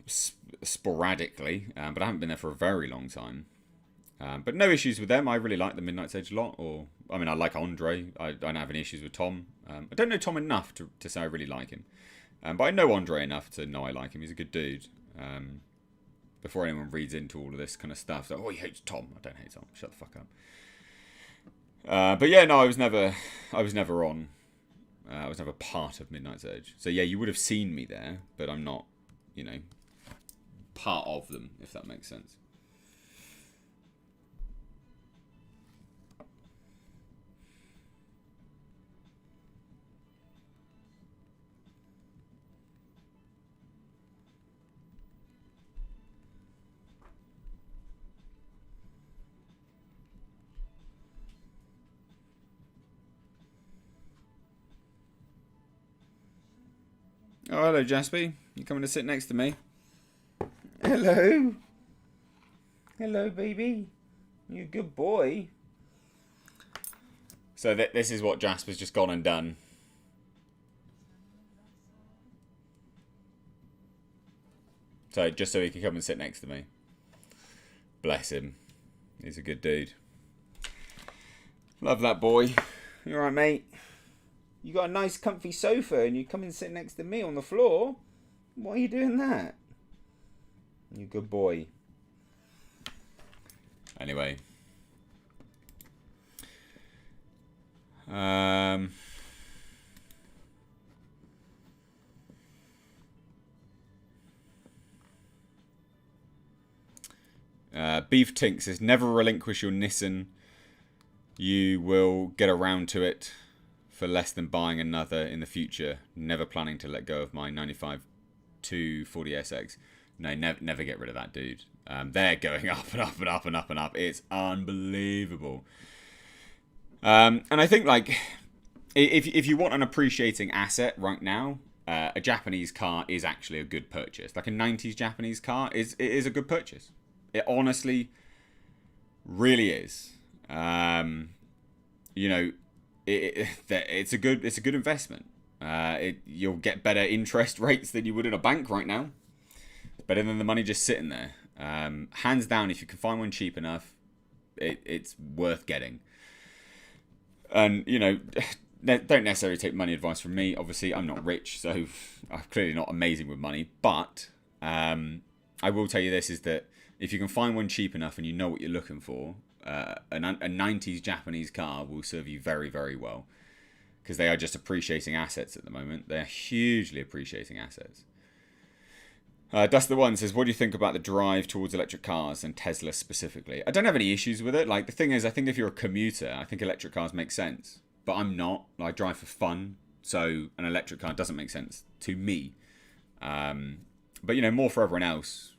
sporadically, but I haven't been there for a very long time. But no issues with them. I really like the Midnight's Edge a lot. I mean, I like Andre. I don't have any issues with Tom. I don't know Tom enough to say I really like him. But I know Andre enough to know I like him. He's a good dude. Before anyone reads into all of this kind of stuff, so, oh, he hates Tom. I don't hate Tom. Shut the fuck up. But yeah, no, I was never on. I was never part of Midnight's Edge. So yeah, you would have seen me there, but I'm not, part of them, if that makes sense. Oh, hello, Jasper. You coming to sit next to me? Hello. Hello, baby. You a good boy. So this is what Jasper's just gone and done. So just so he can come and sit next to me. Bless him. He's a good dude. Love that boy. You alright, mate? You got a nice comfy sofa and you come and sit next to me on the floor? Why are you doing that? You good boy. Anyway. Beef Tink says, never relinquish your Nissan. You will get around to it for less than buying another in the future. Never planning to let go of my 95 240SX. No, never get rid of that, dude. They're going up and up and up and up and up. It's unbelievable. And I think, like, if you want an appreciating asset right now, a Japanese car is actually a good purchase. Like a 90s Japanese car is a good purchase. It honestly really is. You know, it's a good investment. You'll get better interest rates than you would in a bank right now. It's better than the money just sitting there. Hands down, if you can find one cheap enough, it's worth getting. And, you know, don't necessarily take money advice from me. Obviously, I'm not rich, so I'm clearly not amazing with money. But I will tell you this, is that if you can find one cheap enough and you know what you're looking for, a 90s Japanese car will serve you very, very well. Because they are just appreciating assets at the moment. They are hugely appreciating assets. Dust the One says, what do you think about the drive towards electric cars and Tesla specifically? I don't have any issues with it. Like, the thing is, I think if you're a commuter, I think electric cars make sense. But I'm not. I drive for fun. So an electric car doesn't make sense to me. But, you know, more for everyone else.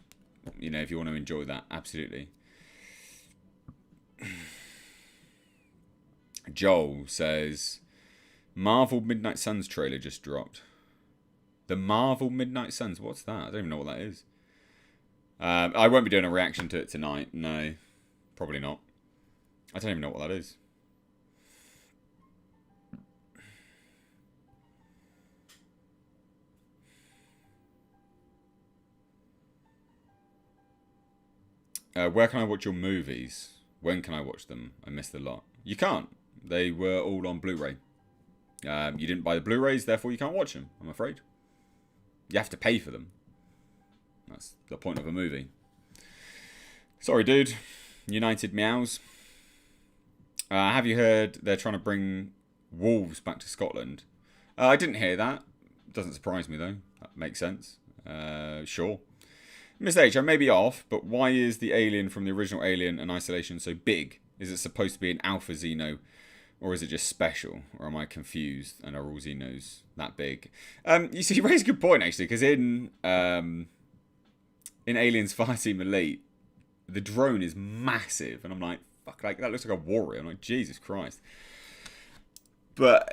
You know, if you want to enjoy that, absolutely. Joel says, Marvel Midnight Suns trailer just dropped. The Marvel Midnight Suns, what's that? I don't even know what that is. I won't be doing a reaction to it tonight. No, probably not. I don't even know what that is. Where can I watch your movies? When can I watch them? I missed a lot. You can't. They were all on Blu-ray. You didn't buy the Blu-rays, therefore you can't watch them, I'm afraid. You have to pay for them. That's the point of a movie. Sorry, dude. United Meows. Have you heard they're trying to bring wolves back to Scotland? I didn't hear that. Doesn't surprise me, though. That makes sense. Sure. Miss H, I may be off, but why is the alien from the original Alien and Isolation so big? Is it supposed to be an alpha Xeno, or is it just special? Or am I confused and are all Xenos that big? You see, you raise a good point, actually, because in Aliens Fireteam Elite, the drone is massive, and I'm like, fuck, like, that looks like a warrior. I'm like, Jesus Christ. But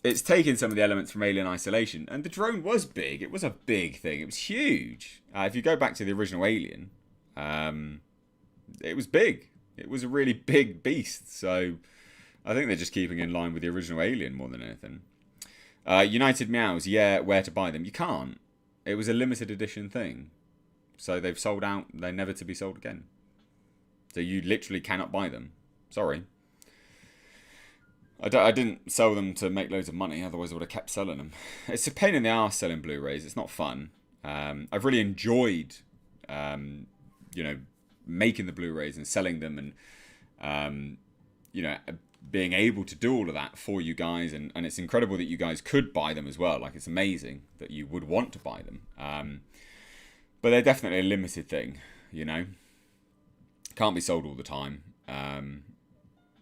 it's taken some of the elements from Alien Isolation, and the drone was big. It was a big thing. It was huge. If you go back to the original Alien, it was big. It was a really big beast. So I think they're just keeping in line with the original Alien more than anything. United Meows, yeah, where to buy them? You can't. It was a limited edition thing. So they've sold out. They're never to be sold again. So you literally cannot buy them. Sorry. I didn't sell them to make loads of money, otherwise I would have kept selling them. It's a pain in the arse selling Blu-rays. It's not fun. I've really enjoyed, you know, making the Blu-rays and selling them, and you know, being able to do all of that for you guys, and it's incredible that you guys could buy them as well. Like, it's amazing that you would want to buy them. But they're definitely a limited thing, you know. Can't be sold all the time.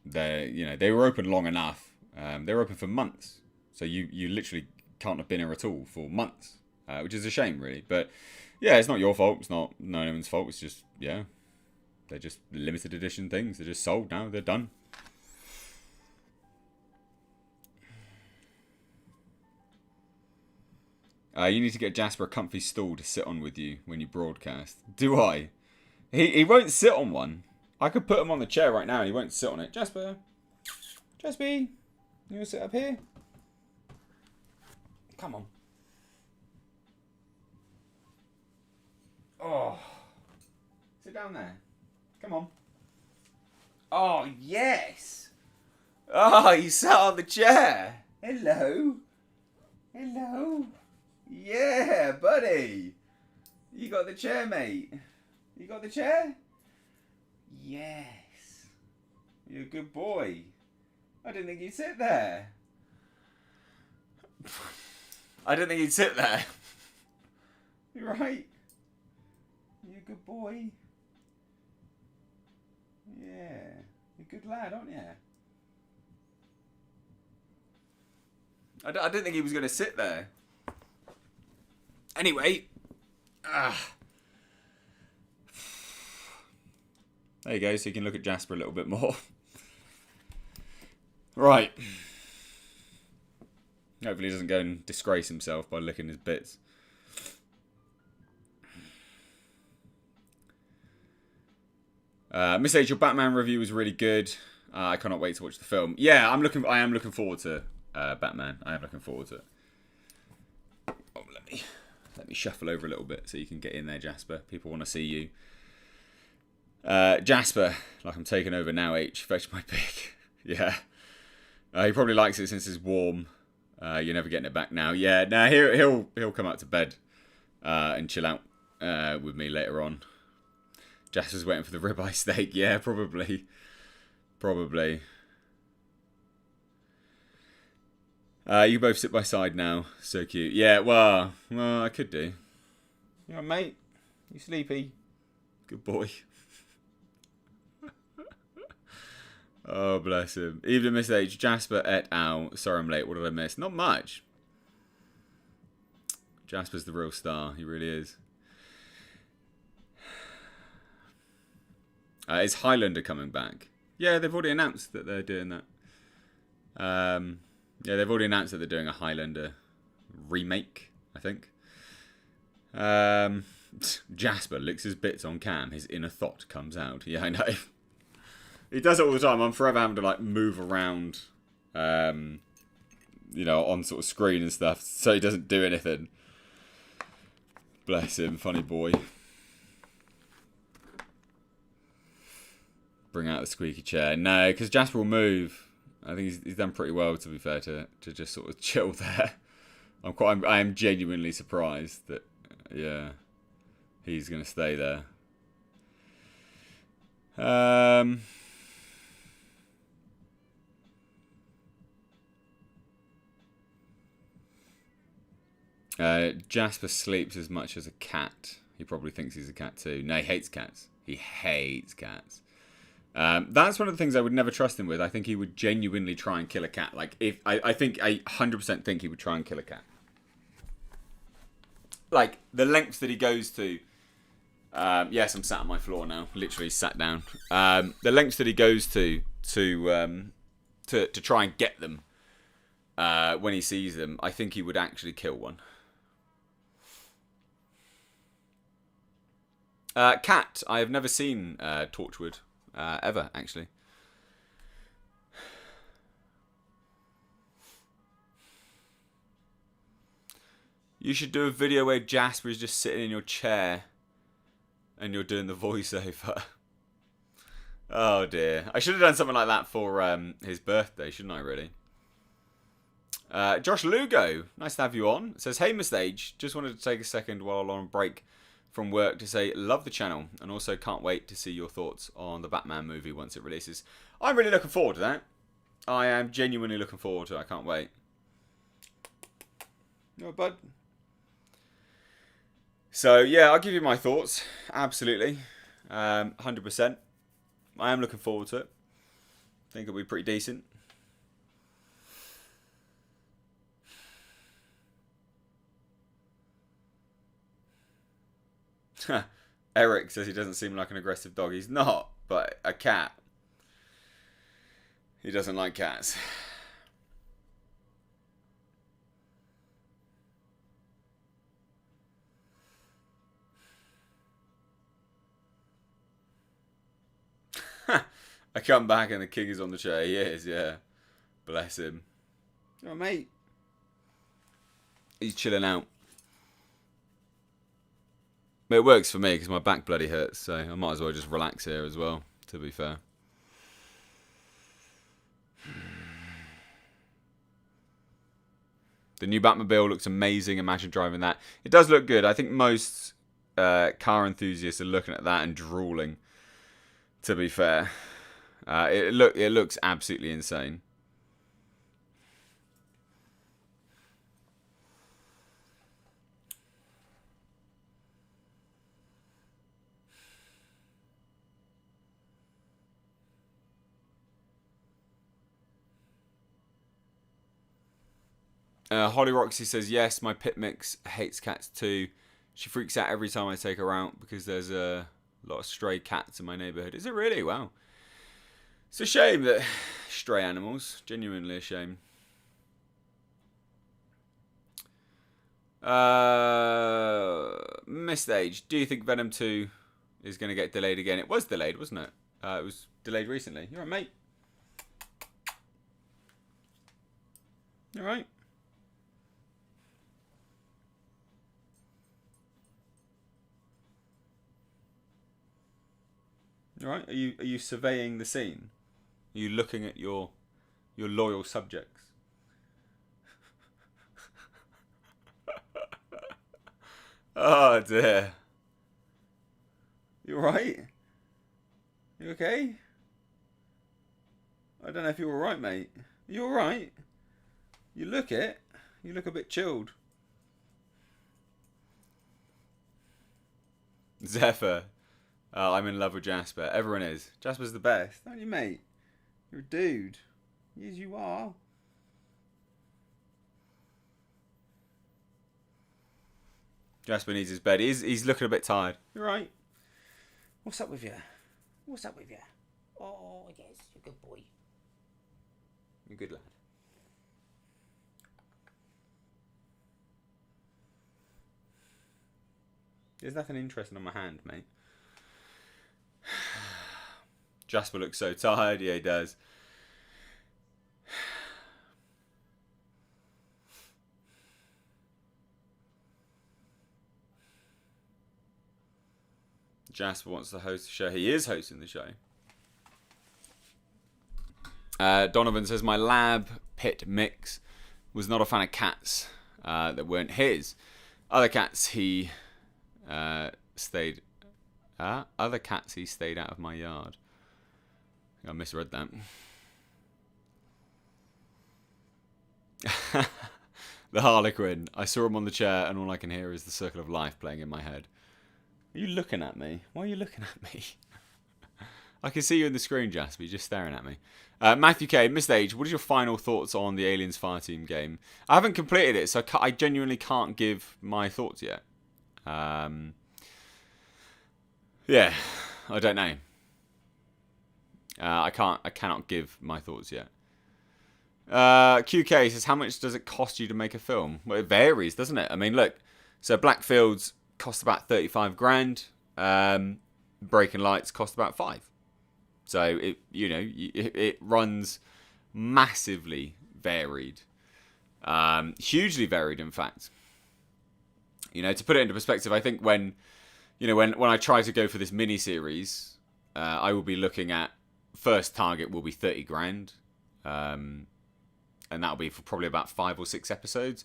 They were open long enough. They were open for months, so you literally can't have been here at all for months, which is a shame, really. But yeah, it's not your fault. It's not no one's fault. It's just, yeah, they're just limited edition things. They're just sold now. They're done. You need to get Jasper a comfy stool to sit on with you when you broadcast. Do I? He won't sit on one. I could put him on the chair right now and he won't sit on it. Jasper. Jaspy. You want to sit up here? Come on. Oh. Sit down there. Come on. Oh, yes. Oh, you sat on the chair. Hello. Hello. Yeah, buddy. You got the chair, mate. You got the chair? Yes. You're a good boy. I didn't think you'd sit there. I didn't think he'd sit there. You're right. You're a good boy. Yeah. You're a good lad, aren't you? I didn't think he was going to sit there. Anyway. There you go, so you can look at Jasper a little bit more. Right. Hopefully he doesn't go and disgrace himself by licking his bits. Miss H, your Batman review was really good. I cannot wait to watch the film. Yeah, I am looking forward to Batman. I am looking forward to it. Oh, let me shuffle over a little bit so you can get in there, Jasper. People want to see you. Jasper, like I'm taking over now. H, fetch my pick. Yeah. He probably likes it since it's warm. You're never getting it back now. Yeah, no, he'll come out to bed and chill out with me later on. Jasper's waiting for the ribeye steak. Yeah, probably. You both sit by side now. So cute. Yeah, well, I could do. You alright, mate? You sleepy? Good boy. Oh, bless him. Evening, Miss H. Jasper et al. Sorry I'm late. What did I miss? Not much. Jasper's the real star. He really is. Is Highlander coming back? Yeah, they've already announced that they're doing that. Yeah, they've already announced that they're doing a Highlander remake, I think. Jasper licks his bits on cam. His inner thought comes out. Yeah, I know. He does it all the time. I'm forever having to like move around, you know, on sort of screen and stuff, so he doesn't do anything. Bless him, funny boy. Bring out the squeaky chair. No, because Jasper will move. I think he's done pretty well, to be fair, to just sort of chill there. I am genuinely surprised that, yeah, he's going to stay there. Jasper sleeps as much as a cat. He probably thinks he's a cat too. No, he hates cats. He hates cats. That's one of the things I would never trust him with. I think he would genuinely try and kill a cat. Like, I 100% think he would try and kill a cat. Like, the lengths that he goes to. Yes, I'm sat on my floor now. Literally sat down. The lengths that he goes to try and get them when he sees them, I think he would actually kill one. Cat. I have never seen Torchwood. Ever, actually. You should do a video where Jasper is just sitting in your chair and you're doing the voiceover. Oh dear. I should have done something like that for his birthday, shouldn't I, really? Josh Lugo, nice to have you on. It says, hey, Mr. H, just wanted to take a second while on break from work to say love the channel and also can't wait to see your thoughts on the Batman movie once it releases. I'm really looking forward to that. I am genuinely looking forward to it. I can't wait. No, bud. So yeah, I'll give you my thoughts. Absolutely. 100%. I am looking forward to it. I think it'll be pretty decent. Eric says he doesn't seem like an aggressive dog. He's not, but a cat. He doesn't like cats. I come back and the king is on the chair. He is, yeah. Bless him. Oh, mate. He's chilling out. But it works for me because my back bloody hurts, so I might as well just relax here as well, to be fair. The new Batmobile looks amazing. Imagine driving that. It does look good. I think most car enthusiasts are looking at that and drooling. To be fair, it looks absolutely insane. Holly Roxy says, yes, my pit mix hates cats too. She freaks out every time I take her out because there's a lot of stray cats in my neighbourhood. Is it really? Wow. It's a shame that stray animals. Genuinely a shame. Missed Age. Do you think Venom 2 is going to get delayed again? It was delayed, wasn't it? It was delayed recently. You alright, mate? You alright? Alright? Are you surveying the scene? Are you looking at your loyal subjects? Oh dear. You alright? You okay? I don't know if you're alright, mate. Are you alright? You look it. You look a bit chilled. Zephyr. Oh, I'm in love with Jasper. Everyone is. Jasper's the best, aren't you, mate? You're a dude. Yes, you are. Jasper needs his bed. He's looking a bit tired. You're right. What's up with you? What's up with you? Oh, yes, you're a good boy. You're a good lad. There's nothing interesting on my hand, mate. Jasper looks so tired. Yeah, he does. Jasper wants to host the show. He is hosting the show. Donovan says, my lab pit mix was not a fan of cats that weren't his. Other cats he stayed out of my yard. I misread that. The Harlequin. I saw him on the chair and all I can hear is the Circle of Life playing in my head. Are you looking at me? Why are you looking at me? I can see you in the screen, Jasper. You're just staring at me. Matthew K. Missed Age. What is your final thoughts on the Aliens Fireteam game? I haven't completed it, so I genuinely can't give my thoughts yet. Yeah, I don't know. I cannot give my thoughts yet. QK says, how much does it cost you to make a film? Well, it varies, doesn't it? I mean, look. So Blackfields cost about 35 grand. Breaking Lights cost about 5. So it runs massively varied, hugely varied, in fact. To put it into perspective, I think when I try to go for this mini series, I will be looking at first target will be 30 grand, and that'll be for probably about 5 or 6 episodes,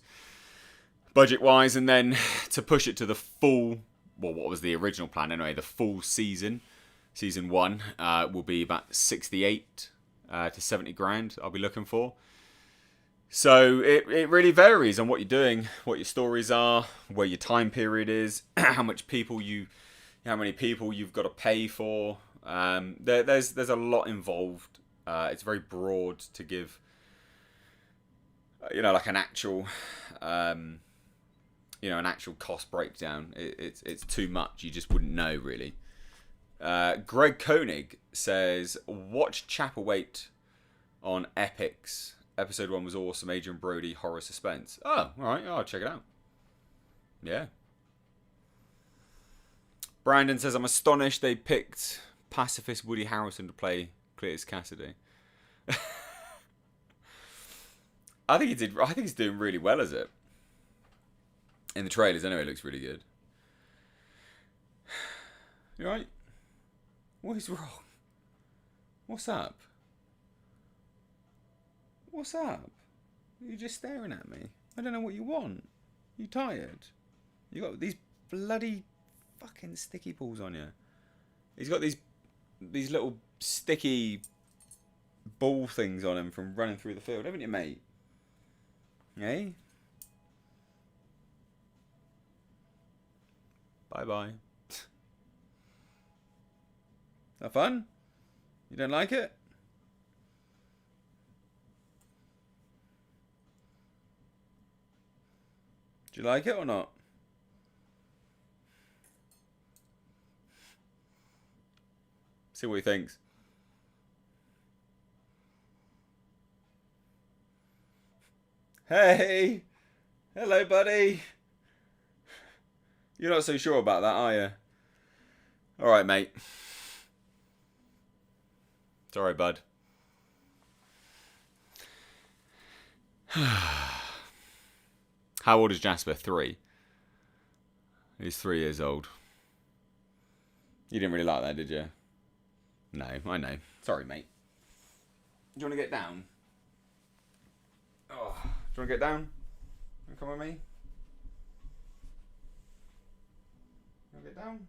budget wise, and then to push it to the full. Well, what was the original plan anyway? The full season 1 will be about 68 to 70 grand I'll be looking for. So it really varies on what you're doing, what your stories are, where your time period is, how many people you've got to pay for. There's a lot involved. It's very broad to give, like an actual, an actual cost breakdown. It's too much. You just wouldn't know, really. Greg Koenig says, watch Chapelwaite on Epix. Episode 1 was awesome. Adrian Brody, horror suspense. Oh, alright. I'll check it out. Yeah. Brandon says, I'm astonished they picked pacifist Woody Harrelson to play Cletus Cassidy. I think he's doing really well as it. In the trailers, anyway, it looks really good. You alright? What is wrong? What's up? What's up? You're just staring at me. I don't know what you want. You tired? You got these bloody fucking sticky balls on you. He's got these these little sticky ball things on him from running through the field, haven't you, mate? Hey? Bye-bye. That fun? You don't like it? Do you like it or not? See what he thinks. Hey! Hello, buddy! You're not so sure about that, are you? Alright, mate. Sorry, bud. How old is Jasper? 3. He's 3 years old. You didn't really like that, did you? No, I know. Sorry, mate. Do you want to get down? Oh, do you want to get down? You come with me? You want to get down?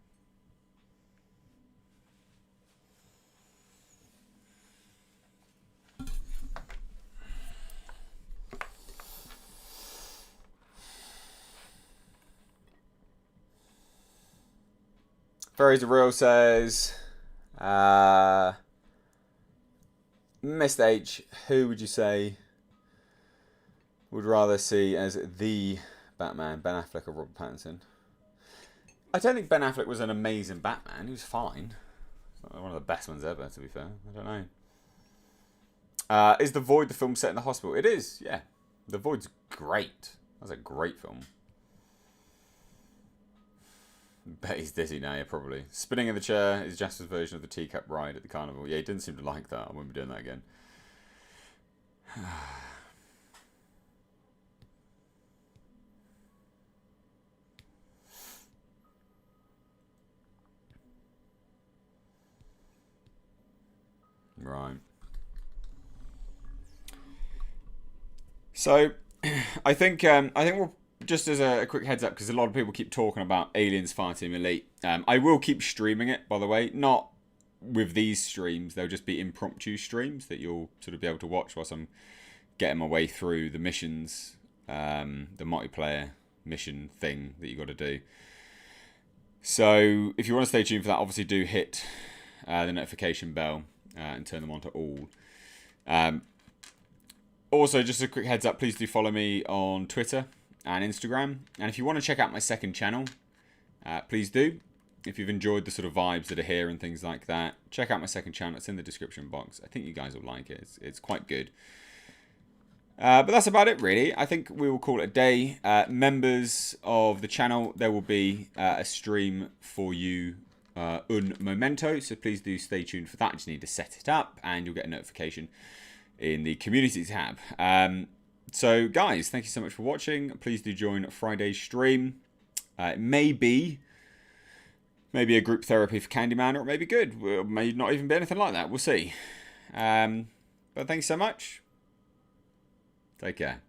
Fairies the Real says, Mr. H, who would you say would rather see as the Batman, Ben Affleck or Robert Pattinson? I don't think Ben Affleck was an amazing Batman. He was fine. One of the best ones ever, to be fair. I don't know. Is The Void the film set in the hospital? It is, yeah. The Void's great. That's a great film. Bet he's dizzy now, yeah, probably. Spinning in the chair is Jasper's version of the teacup ride at the carnival. Yeah, he didn't seem to like that. I won't be doing that again. Right. So, I think we'll just as a quick heads up, because a lot of people keep talking about Aliens Fireteam Elite. I will keep streaming it, by the way. Not with these streams. They'll just be impromptu streams that you'll sort of be able to watch whilst I'm getting my way through the missions, the multiplayer mission thing that you got to do. So if you want to stay tuned for that, obviously do hit the notification bell and turn them on to all. Also, just a quick heads up, please do follow me on Twitter and Instagram. And if you want to check out my second channel, please do. If you've enjoyed the sort of vibes that are here and things like that, check out my second channel. It's in the description box. I think you guys will like it. It's quite good. But that's about it, really. I think we will call it a day. Members of the channel, there will be a stream for you un momento. So please do stay tuned for that. You just need to set it up and you'll get a notification in the community tab. So guys, thank you so much for watching. Please do join Friday's stream. It may be maybe a group therapy for Candyman, or it may be good. It may not even be anything like that. We'll see. But thanks so much. Take care.